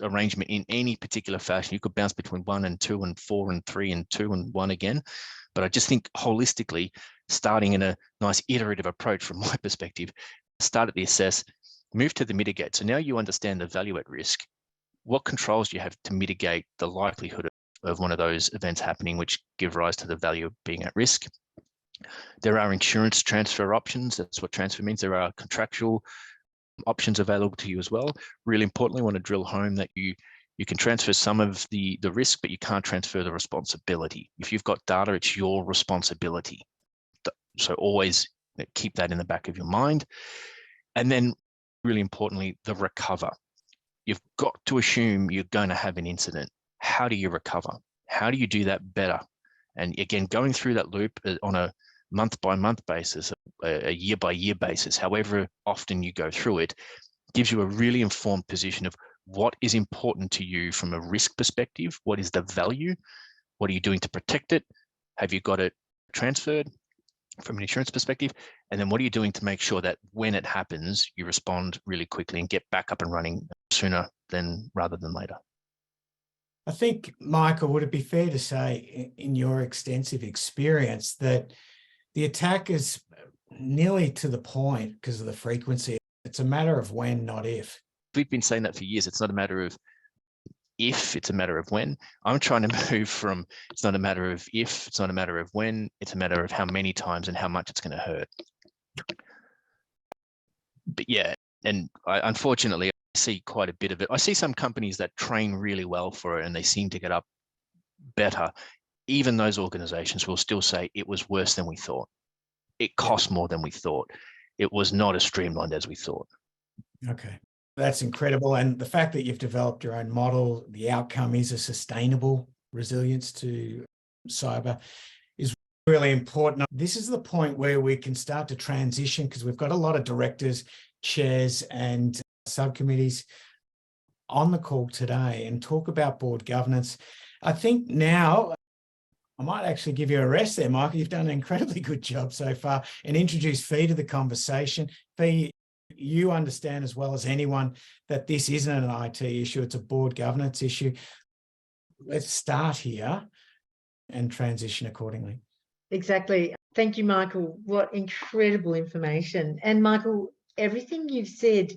arrangement in any particular fashion. You could bounce between 1 and 2 and 4 and 3 and 2 and 1 again. But I just think holistically, starting in a nice iterative approach from my perspective, start at the assess, move to the mitigate. So now you understand the value at risk. What controls do you have to mitigate the likelihood of of one of those events happening, which give rise to the value of being at risk. There are insurance transfer options. That's what transfer means. There are contractual options available to you as well. Really importantly, I want to drill home that you can transfer some of the risk, but you can't transfer the responsibility. If you've got data, it's your responsibility. So always keep that in the back of your mind. And then really importantly, the recover. You've got to assume you're going to have an incident. How do you recover? How do you do that better? And again, going through that loop on a month-by-month basis, a year-by-year basis, however often you go through it, gives you a really informed position of what is important to you from a risk perspective. What is the value? What are you doing to protect it? Have you got it transferred from an insurance perspective? And then what are you doing to make sure that when it happens, you respond really quickly and get back up and running sooner rather than later? I think, Michael, would it be fair to say, in your extensive experience, that the attack is nearly to the point because of the frequency? It's a matter of when, not if. We've been saying that for years. It's not a matter of if, it's a matter of when. I'm trying to move from, it's not a matter of if, it's not a matter of when, it's a matter of how many times and how much it's going to hurt. But yeah, and unfortunately, I see quite a bit of it. I see some companies that train really well for it and they seem to get up better. Even those organizations will still say it was worse than we thought. It cost more than we thought. It was not as streamlined as we thought. Okay. That's incredible. And the fact that you've developed your own model, the outcome is a sustainable resilience to cyber, is really important. This is the point where we can start to transition, because we've got a lot of directors, chairs, and subcommittees on the call today and talk about board governance. I think now I might actually give you a rest there, Michael. You've done an incredibly good job so far, and introduce Fee to the conversation. Fee, you understand as well as anyone that this isn't an IT issue, it's a board governance issue. Let's start here and transition accordingly. Exactly. Thank you, Michael. What incredible information. And Michael, everything you've said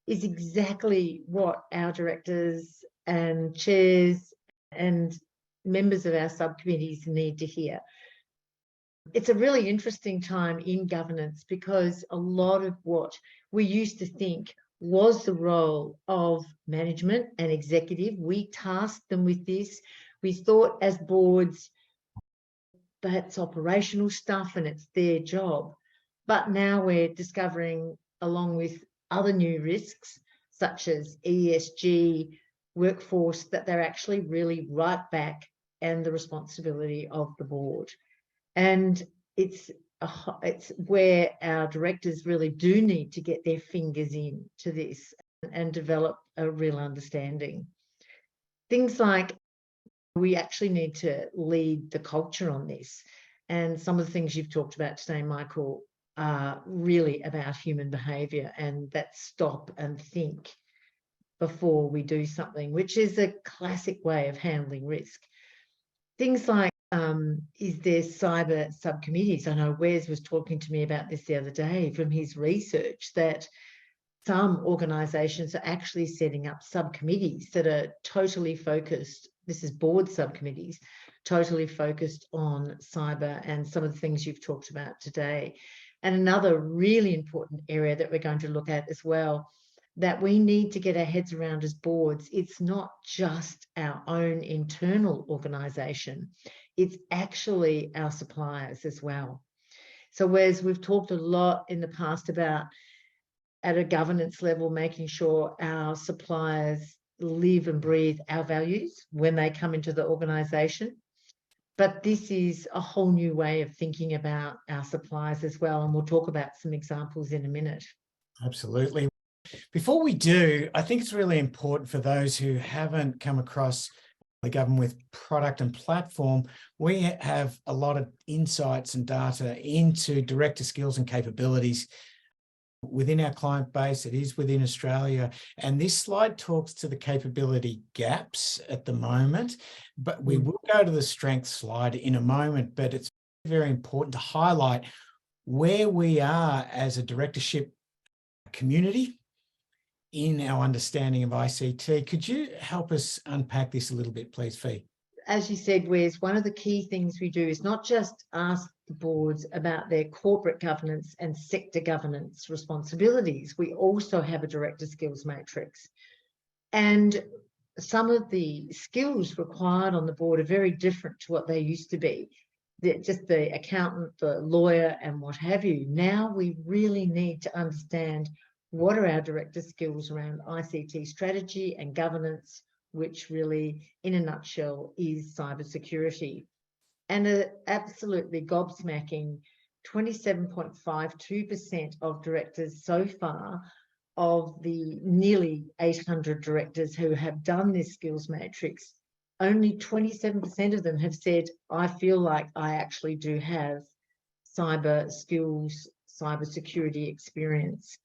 is exactly what our directors and chairs and members of our subcommittees need to hear. It's a really interesting time in governance, because a lot of what we used to think was the role of management and executive, we tasked them with this. We thought as boards, that's operational stuff and it's their job. But now we're discovering, along with other new risks, such as ESG, workforce, that they're actually really right back and the responsibility of the board. And it's where our directors really do need to get their fingers into this and develop a real understanding. Things like, we actually need to lead the culture on this. And some of the things you've talked about today, Michael, are really about human behaviour, and that stop and think before we do something, which is a classic way of handling risk. Things like, is there cyber subcommittees? I know Wes was talking to me about this the other day from his research, that some organisations are actually setting up subcommittees that are totally focused. This is board subcommittees, totally focused on cyber and some of the things you've talked about today. And another really important area that we're going to look at as well, that we need to get our heads around as boards, it's not just our own internal organisation, it's actually our suppliers as well. So whereas we've talked a lot in the past about, at a governance level, making sure our suppliers live and breathe our values when they come into the organisation. But this is a whole new way of thinking about our suppliers as well. And we'll talk about some examples in a minute. Absolutely. Before we do, I think it's really important for those who haven't come across the Govern With product and platform, we have a lot of insights and data into director skills and capabilities within our client base. It is within Australia. And this slide talks to the capability gaps at the moment, but we will go to the strength slide in a moment. But it's very important to highlight where we are as a directorship community in our understanding of ICT. Could you help us unpack this a little bit, please, Fee? as you said, Wes, one of the key things we do is not just ask the boards about their corporate governance and sector governance responsibilities. We also have a director skills matrix. And some of the skills required on the board are very different to what they used to be. Just the accountant, the lawyer, and what have you. Now we really need to understand what are our director skills around ICT strategy and governance, which really, in a nutshell, is cybersecurity. And an absolutely gobsmacking 27.52% of directors so far, of the nearly 800 directors who have done this skills matrix, only 27% of them have said, I feel like I actually do have cyber skills, cybersecurity experience.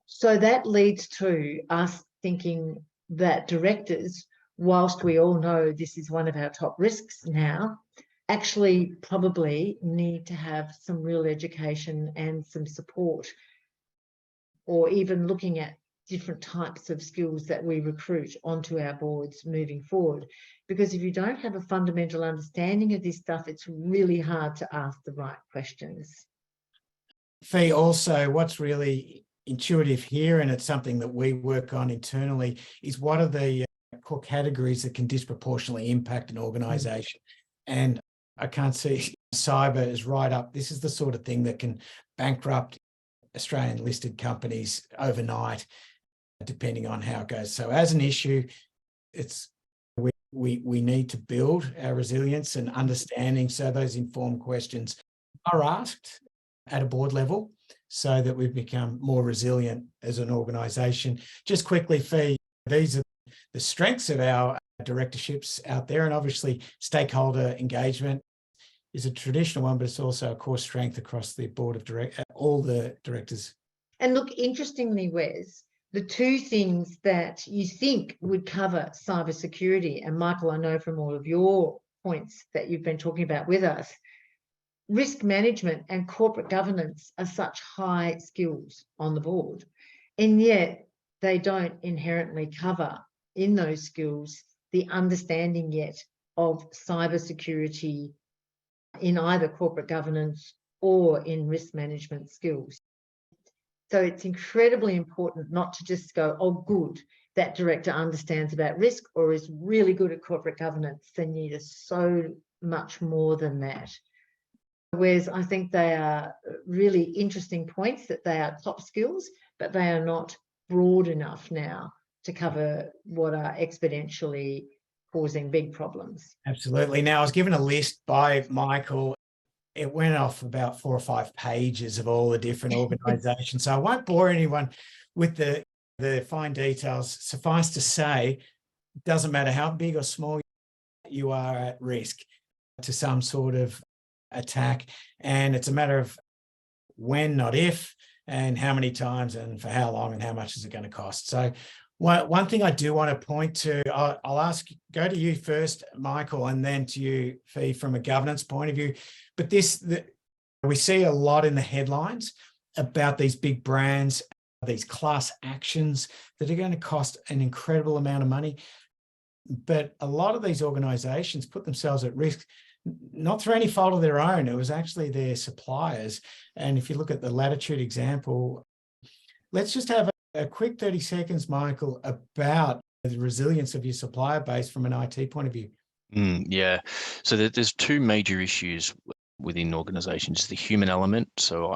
So that leads to us thinking that directors, whilst we all know this is one of our top risks now, actually probably need to have some real education and some support, or even looking at different types of skills that we recruit onto our boards moving forward. Because if you don't have a fundamental understanding of this stuff, it's really hard to ask the right questions. Fee, also what's really intuitive here, and it's something that we work on internally, is what are the core categories that can disproportionately impact an organisation. And I can't see cyber is right up. This is the sort of thing that can bankrupt Australian listed companies overnight, depending on how it goes. So as an issue, we need to build our resilience and understanding, so those informed questions are asked at a board level so that we've become more resilient as an organisation. Just quickly, Fee, these are the strengths of our directorships out there, and obviously stakeholder engagement is a traditional one, but it's also a core strength across the board of all the directors. And look, interestingly, Wes, the two things that you think would cover cybersecurity, and Michael, I know from all of your points that you've been talking about with us, risk management and corporate governance are such high skills on the board, and yet they don't inherently cover in those skills the understanding yet of cybersecurity in either corporate governance or in risk management skills. So it's incredibly important not to just go, oh, good, that director understands about risk or is really good at corporate governance. They need so much more than that. Whereas I think they are really interesting points, that they are top skills, but they are not broad enough now to cover what are exponentially causing big problems. Absolutely. Now, I was given a list by Michael. It went off about 4 or 5 pages of all the different organisations. So I won't bore anyone with the fine details. Suffice to say, it doesn't matter how big or small you are at risk to some sort of attack. And it's a matter of when, not if, and how many times and for how long and how much is it going to cost. So one thing I do want to point to, I'll go to you first, Michael, and then to you, Fee, from a governance point of view. But we see a lot in the headlines about these big brands, these class actions that are going to cost an incredible amount of money. But a lot of these organisations put themselves at risk, not through any fault of their own. It was actually their suppliers. And if you look at the Latitude example, let's just have a quick 30 seconds, Michael, about the resilience of your supplier base from an IT point of view. Yeah, so there's two major issues within organisations: the human element. So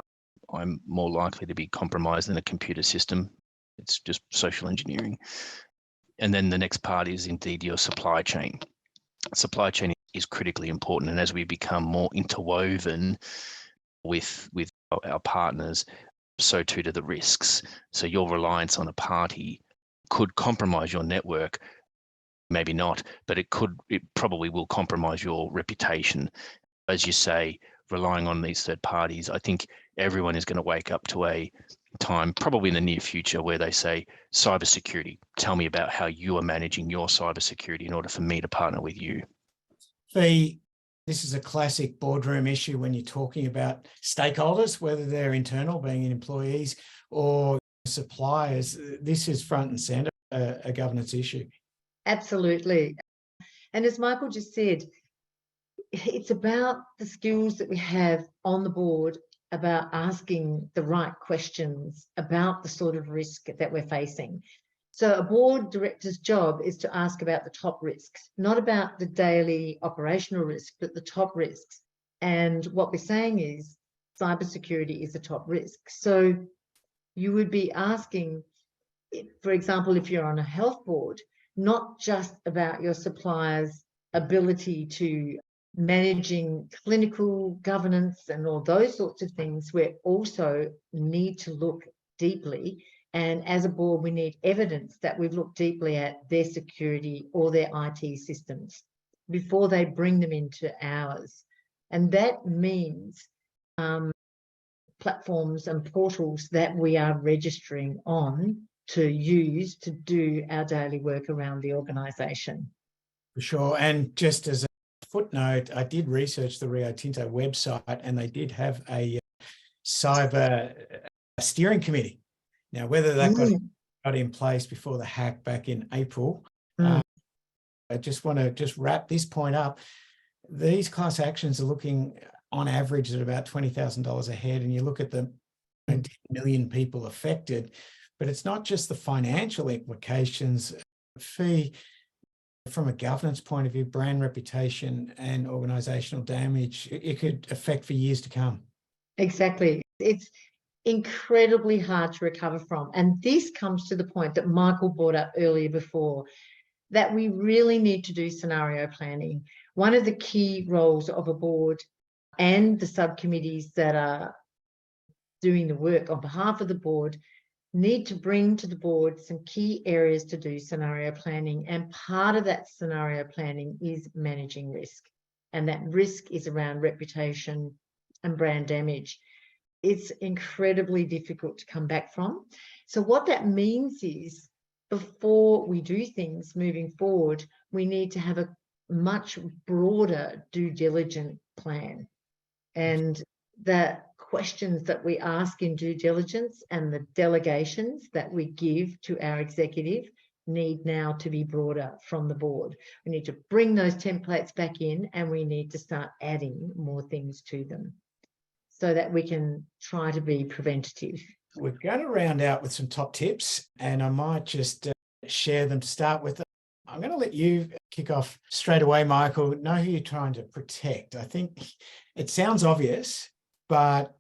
I'm more likely to be compromised than a computer system. It's just social engineering. And then the next part is indeed your supply chain. Supply chain is critically important, and as we become more interwoven with our partners, so too do the risks. So your reliance on a party could compromise your network, maybe not, but it probably will compromise your reputation. As you say, relying on these third parties, I think everyone is going to wake up to a time, probably in the near future, where they say, cybersecurity, tell me about how you are managing your cybersecurity in order for me to partner with you. Fee, this is a classic boardroom issue when you're talking about stakeholders, whether they're internal, being employees, or suppliers. This is front and center, a governance issue. Absolutely. And as Michael just said, it's about the skills that we have on the board, about asking the right questions about the sort of risk that we're facing. So a board director's job is to ask about the top risks, not about the daily operational risk, but the top risks. And what we're saying is cybersecurity is a top risk. So you would be asking, for example, if you're on a health board, not just about your supplier's ability to managing clinical governance and all those sorts of things. We also need to look deeply, and as a board we need evidence that we've looked deeply at their security or their IT systems before they bring them into ours. And that means platforms and portals that we are registering on to use to do our daily work around the organisation. For sure. And just as a footnote, I did research the Rio Tinto website, and they did have a cyber steering committee. Now, whether that got in place before the hack back in April, I just want to wrap this point up. These class actions are looking on average at about $20,000 a head, and you look at the 10 million people affected, but it's not just the financial implications. Fee, from a governance point of view, brand reputation and organisational damage, it could affect for years to come. Exactly. It's incredibly hard to recover from. And this comes to the point that Michael brought up earlier before, that we really need to do scenario planning. One of the key roles of a board and the subcommittees that are doing the work on behalf of the board need to bring to the board some key areas to do scenario planning. And part of that scenario planning is managing risk. And that risk is around reputation and brand damage. It's incredibly difficult to come back from. So what that means is, before we do things moving forward, we need to have a much broader due diligence plan. And the questions that we ask in due diligence and the delegations that we give to our executive need now to be broader from the board. We need to bring those templates back in, and we need to start adding more things to them so that we can try to be preventative. We're going to round out with some top tips, and I might just share them to start with. I'm going to let you kick off straight away, Michael. Know who you're trying to protect. I think it sounds obvious, but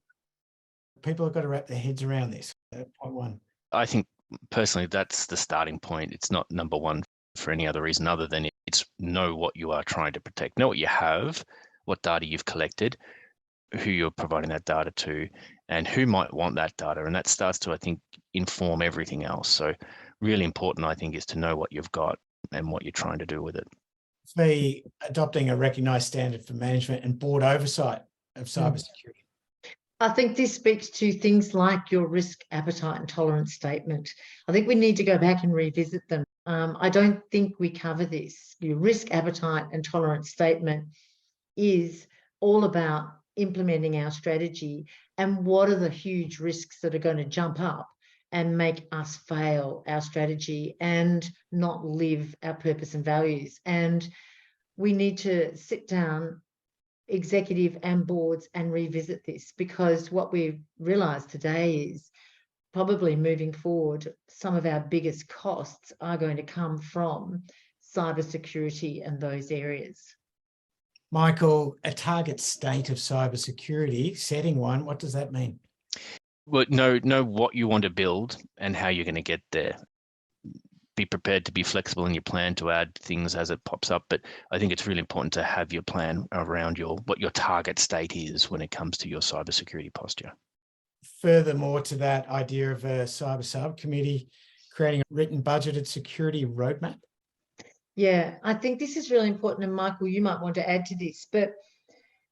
people have got to wrap their heads around this. Point one. I think personally that's the starting point. It's not number one for any other reason other than it's know what you are trying to protect. Know what you have, what data you've collected, who you're providing that data to, and who might want that data. And that starts to, I think, inform everything else. So really important, I think, is to know what you've got and what you're trying to do with it. For adopting a recognised standard for management and board oversight of cybersecurity. I think this speaks to things like your risk appetite and tolerance statement. I think we need to go back and revisit them. I don't think we cover this. Your risk appetite and tolerance statement is all about implementing our strategy and what are the huge risks that are going to jump up and make us fail our strategy and not live our purpose and values. And we need to sit down, executive and boards, and revisit this, because what we've realised today is probably moving forward, some of our biggest costs are going to come from cybersecurity and those areas. Michael, a target state of cybersecurity, setting one, what does that mean? Well, know what you want to build and how you're going to get there. Be prepared to be flexible in your plan to add things as it pops up. But I think it's really important to have your plan around what your target state is when it comes to your cybersecurity posture. Furthermore to that idea of a cyber subcommittee, creating a written budgeted security roadmap. Yeah, I think this is really important. And Michael, you might want to add to this, but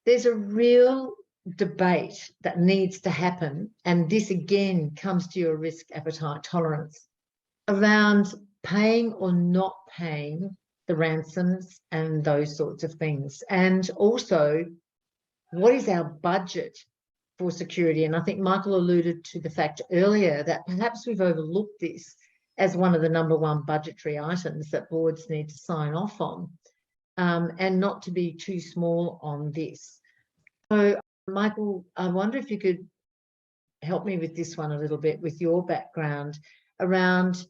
there's a real debate that needs to happen. And this again comes to your risk appetite tolerance around paying or not paying the ransoms and those sorts of things. And also, what is our budget for security? And I think Michael alluded to the fact earlier that perhaps we've overlooked this as one of the number one budgetary items that boards need to sign off on. and not to be too small on this. So, Michael, I wonder if you could help me with this one a little bit with your background around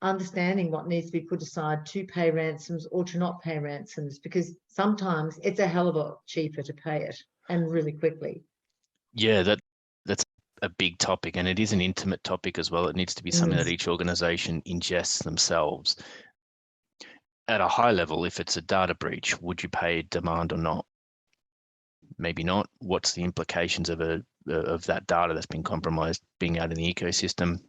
understanding what needs to be put aside to pay ransoms or to not pay ransoms, because sometimes it's a hell of a lot cheaper to pay it and really quickly. Yeah, that's a big topic, and it is an intimate topic as well. It needs to be something that each organization ingests themselves. At a high level, if it's a data breach, would you pay demand or not? Maybe not. What's the implications of that data that's been compromised being out in the ecosystem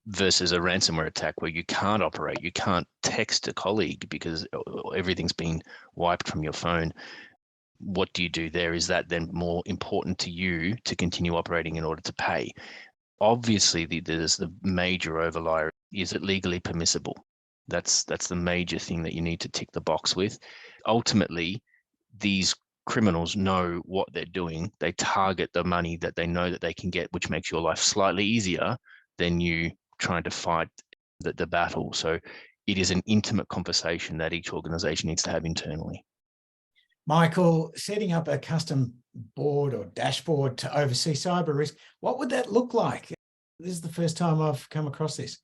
versus a ransomware attack where you can't operate, you can't text a colleague because everything's been wiped from your phone? What do you do there? Is that then more important to you to continue operating in order to pay? Obviously, there's the major overlier. Is it legally permissible? That's the major thing that you need to tick the box with. Ultimately, these criminals know what they're doing. They target the money that they know that they can get, which makes your life slightly easier than you trying to fight the battle. So it is an intimate conversation that each organization needs to have internally. Michael, setting up a custom board or dashboard to oversee cyber risk, what would that look like? This is the first time I've come across this.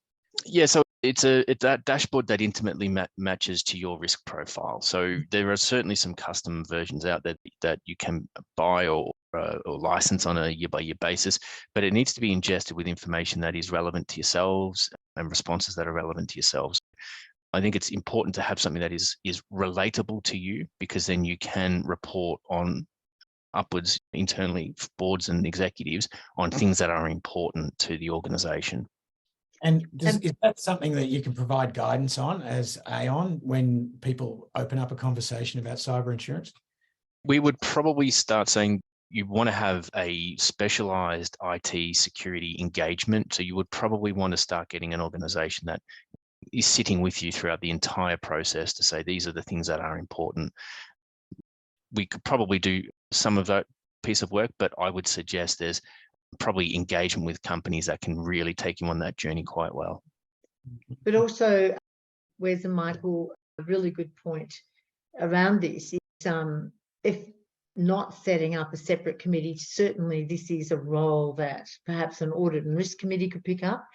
Yeah, so it's that dashboard that intimately matches to your risk profile. So there are certainly some custom versions out there that you can buy or license on a year-by-year basis, but it needs to be ingested with information that is relevant to yourselves and responses that are relevant to yourselves. I think it's important to have something that is relatable to you, because then you can report on upwards internally, boards and executives, on things that are important to the organization. And is that something that you can provide guidance on as Aon when people open up a conversation about cyber insurance? We would probably start saying you want to have a specialized IT security engagement. So you would probably want to start getting an organization that is sitting with you throughout the entire process to say, these are the things that are important. We could probably do some of that piece of work, but I would suggest there's probably engagement with companies that can really take you on that journey quite well. But also, Wes and Michael, a really good point around this is if not setting up a separate committee, certainly this is a role that perhaps an audit and risk committee could pick up.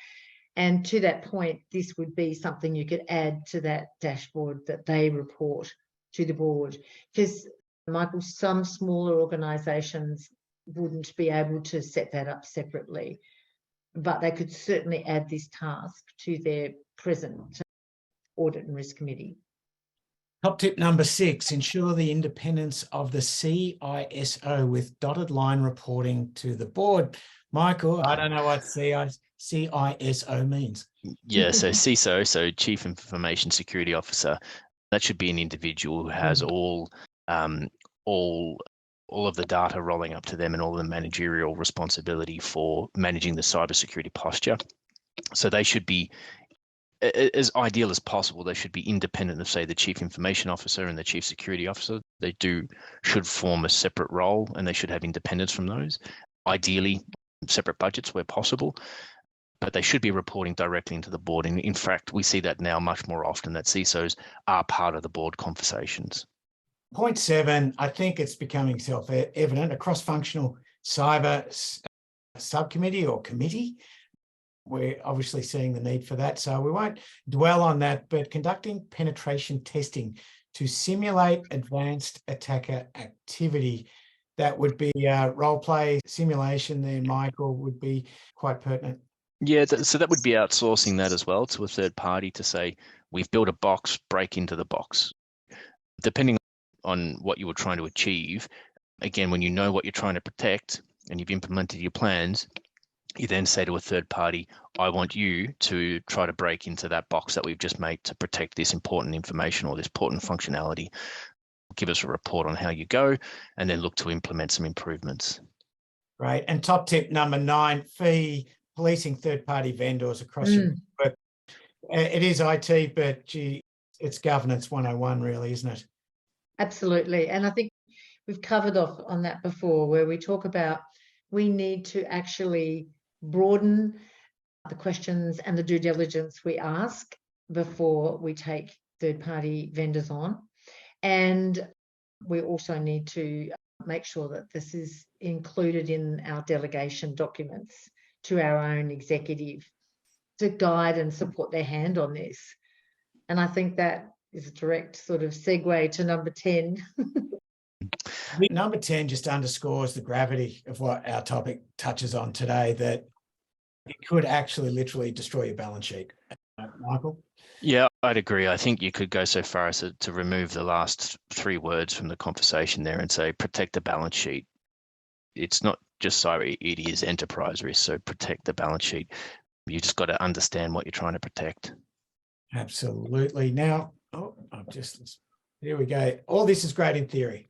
And to that point, this would be something you could add to that dashboard that they report to the board. Because, Michael, some smaller organisations wouldn't be able to set that up separately, but they could certainly add this task to their present audit and risk committee. Top tip number 6, ensure the independence of the CISO with dotted line reporting to the board. Michael, I don't know what CISO means. Yeah, so CISO, so Chief Information Security Officer, that should be an individual who has all of the data rolling up to them and all the managerial responsibility for managing the cybersecurity posture. So they should be, as ideal as possible, they should be independent of, say, the Chief Information Officer and the Chief Security Officer. They should form a separate role, and they should have independence from those. Ideally, separate budgets where possible, but they should be reporting directly into the board. And in fact, we see that now much more often, that CISOs are part of the board conversations. Point 7, I think it's becoming self-evident, a cross-functional cyber subcommittee or committee. We're obviously seeing the need for that, so we won't dwell on that, but conducting penetration testing to simulate advanced attacker activity. That would be role play simulation there, Michael, would be quite pertinent. Yeah, so that would be outsourcing that as well to a third party to say, we've built a box, break into the box. Depending on what you were trying to achieve, again, when you know what you're trying to protect and you've implemented your plans, you then say to a third party, I want you to try to break into that box that we've just made to protect this important information or this important functionality. Give us a report on how you go, and then look to implement some improvements. Right. And top tip number 9, policing third-party vendors across your work. It is IT, but gee, it's governance 101 really, isn't it? Absolutely. And I think we've covered off on that before, where we talk about we need to actually broaden the questions and the due diligence we ask before we take third-party vendors on. And we also need to make sure that this is included in our delegation documents to our own executive to guide and support their hand on this. And I think that is a direct sort of segue to number 10. Number 10 just underscores the gravity of what our topic touches on today, that it could actually literally destroy your balance sheet. Michael? Yeah, I'd agree. I think you could go so far as to remove the last 3 words from the conversation there and say protect the balance sheet. It's not just cyber, it is enterprise risk. So protect the balance sheet. You just got to understand what you're trying to protect. Absolutely. Now, here we go. All this is great in theory,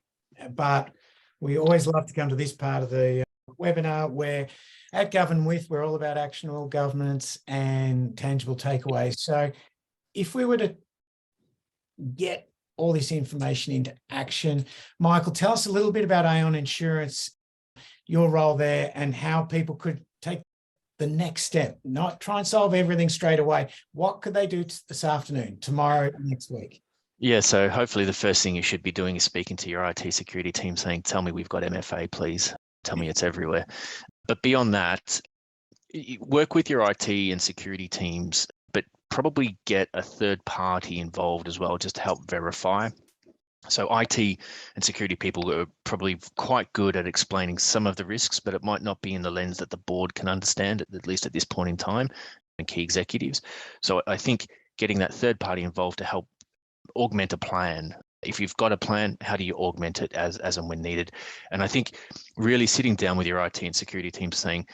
but we always love to come to this part of the webinar where at Govern With, we're all about actionable governance and tangible takeaways. So if we were to get all this information into action, Michael, tell us a little bit about Aon Insurance, your role there, and how people could take the next step, not try and solve everything straight away. What could they do this afternoon, tomorrow, next week? Yeah, so hopefully the first thing you should be doing is speaking to your IT security team saying, tell me we've got MFA, please. Tell me it's everywhere. But beyond that, work with your IT and security teams, but probably get a third party involved as well, just to help verify. So IT and security people are probably quite good at explaining some of the risks, but it might not be in the lens that the board can understand, at least at this point in time, and key executives. So I think getting that third party involved to help augment a plan. If you've got a plan, how do you augment it as and when needed? And I think really sitting down with your IT and security team saying,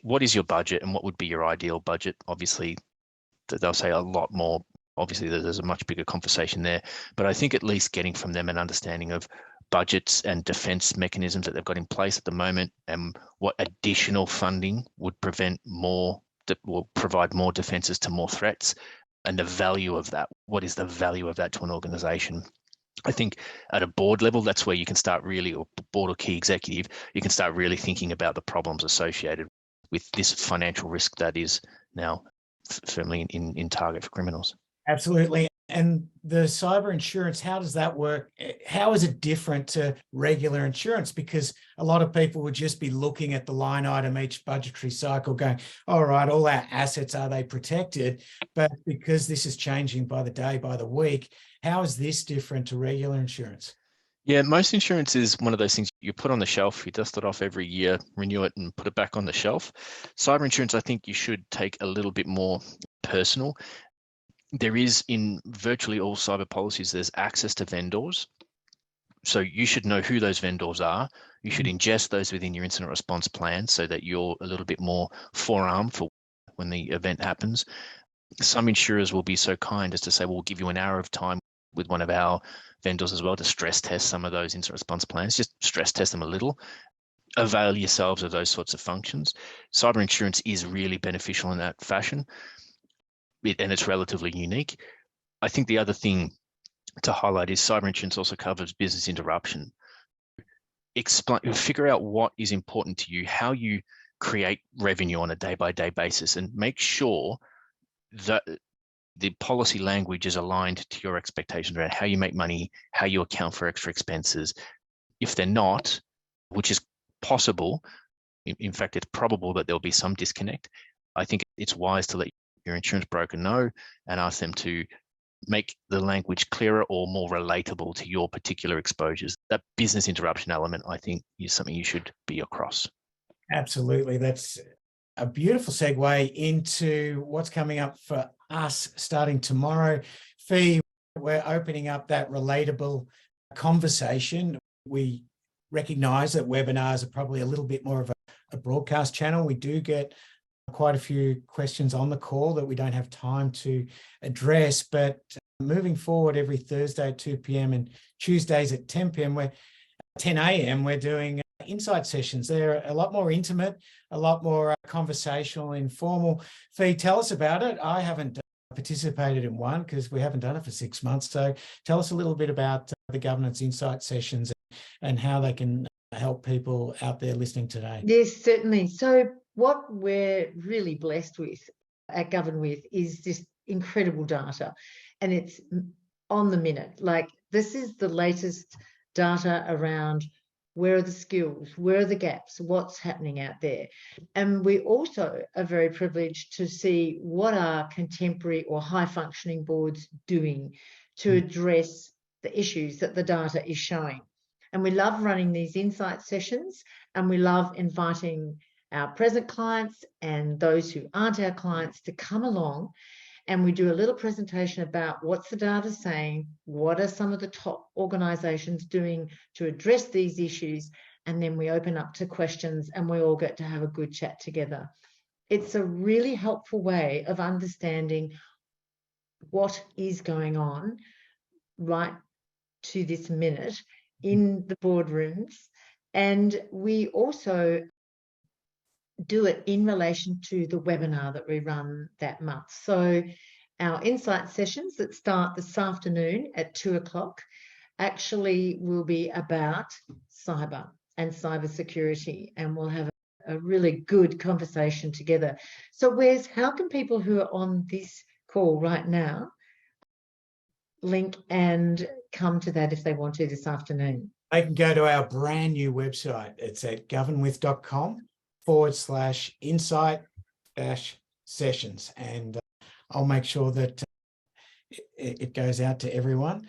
what is your budget and what would be your ideal budget? Obviously, they'll say a lot more. Obviously, there's a much bigger conversation there. But I think at least getting from them an understanding of budgets and defense mechanisms that they've got in place at the moment and what additional funding would prevent more, that will provide more defenses to more threats, and the value of that. What is the value of that to an organization? I think at a board level, that's where you can start really, or board or key executive, you can start really thinking about the problems associated with this financial risk that is now firmly in target for criminals. Absolutely. And the cyber insurance, how does that work? How is it different to regular insurance? Because a lot of people would just be looking at the line item each budgetary cycle going, all right, all our assets, are they protected? But because this is changing by the day, by the week, how is this different to regular insurance? Yeah, most insurance is one of those things you put on the shelf, you dust it off every year, renew it and put it back on the shelf. Cyber insurance, I think you should take a little bit more personal. There is, in virtually all cyber policies, there's access to vendors. So you should know who those vendors are. You should ingest those within your incident response plan so that you're a little bit more forearmed for when the event happens. Some insurers will be so kind as to say, we'll give you an hour of time with one of our vendors as well to stress test some of those incident response plans. Just stress test them a little. Avail yourselves of those sorts of functions. Cyber insurance is really beneficial in that fashion. And it's relatively unique. I think the other thing to highlight is cyber insurance also covers business interruption. Figure out what is important to you, how you create revenue on a day-by-day basis, and make sure that the policy language is aligned to your expectations around how you make money, how you account for extra expenses. If they're not, which is possible, in fact, it's probable that there'll be some disconnect, I think it's wise to let your insurance broker know and ask them to make the language clearer or more relatable to your particular exposures. That business interruption element, I think, is something you should be across. Absolutely. That's a beautiful segue into what's coming up for us starting tomorrow. Fee, we're opening up that relatable conversation. We recognise that webinars are probably a little bit more of a broadcast channel. We do get quite a few questions on the call that we don't have time to address, but moving forward every Thursday at 2 p.m. and Tuesdays at 10 p.m. 10 a.m. we're doing insight sessions. They're a lot more intimate, a lot more conversational, informal. Fee, tell us about it. I haven't participated in one because we haven't done it for 6 months. So tell us a little bit about the governance insight sessions and how they can help people out there listening today. Yes, certainly. So what we're really blessed with at Govern With is this incredible data, and it's on the minute. Like, this is the latest data around where are the skills, where are the gaps, what's happening out there. And we also are very privileged to see what are contemporary or high functioning boards doing to address the issues that the data is showing. And we love running these insight sessions, and we love inviting our present clients and those who aren't our clients to come along, and we do a little presentation about what's the data saying, what are some of the top organisations doing to address these issues, and then we open up to questions and we all get to have a good chat together. It's a really helpful way of understanding what is going on right to this minute in the boardrooms. And we also do it in relation to the webinar that we run that month. So our insight sessions that start this afternoon at 2 o'clock actually will be about cyber and cybersecurity, and we'll have a really good conversation together. So Wes, how can people who are on this call right now link and come to that if they want to this afternoon? They can go to our brand new website. It's at governwith.com/insight-sessions. And I'll make sure that it goes out to everyone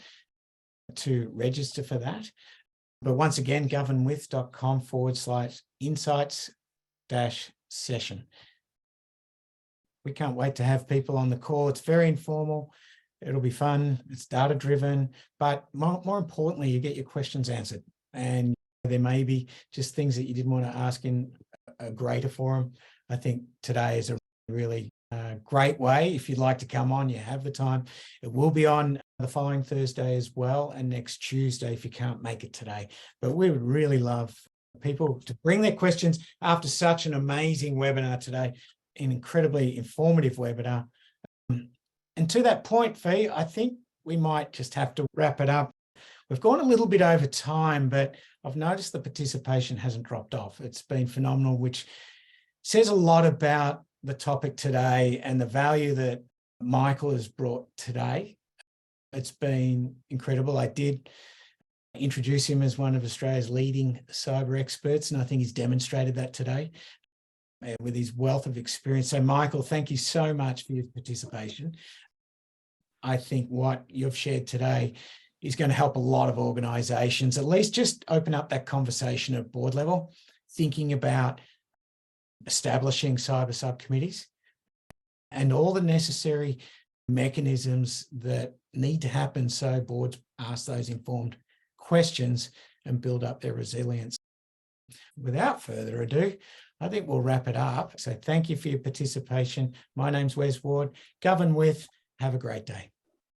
to register for that. But once again, governwith.com/insights-session. We can't wait to have people on the call. It's very informal. It'll be fun. It's data driven, but more importantly, you get your questions answered. And there may be just things that you didn't want to ask in a greater forum. I think today is a really great way. If you'd like to come on, you have the time. It will be on the following Thursday as well, and next Tuesday if you can't make it today. But we would really love people to bring their questions after such an amazing webinar today, an incredibly informative webinar. And to that point, Fee, I think we might just have to wrap it up. We've gone a little bit over time, but I've noticed the participation hasn't dropped off. It's been phenomenal, which says a lot about the topic today and the value that Michael has brought today. It's been incredible. I did introduce him as one of Australia's leading cyber experts, and I think he's demonstrated that today with his wealth of experience. So Michael, thank you so much for your participation. I think what you've shared today is going to help a lot of organisations, at least just open up that conversation at board level, thinking about establishing cyber subcommittees and all the necessary mechanisms that need to happen so boards ask those informed questions and build up their resilience. Without further ado, I think we'll wrap it up. So thank you for your participation. My name's Wes Ward. Govern with. Have a great day.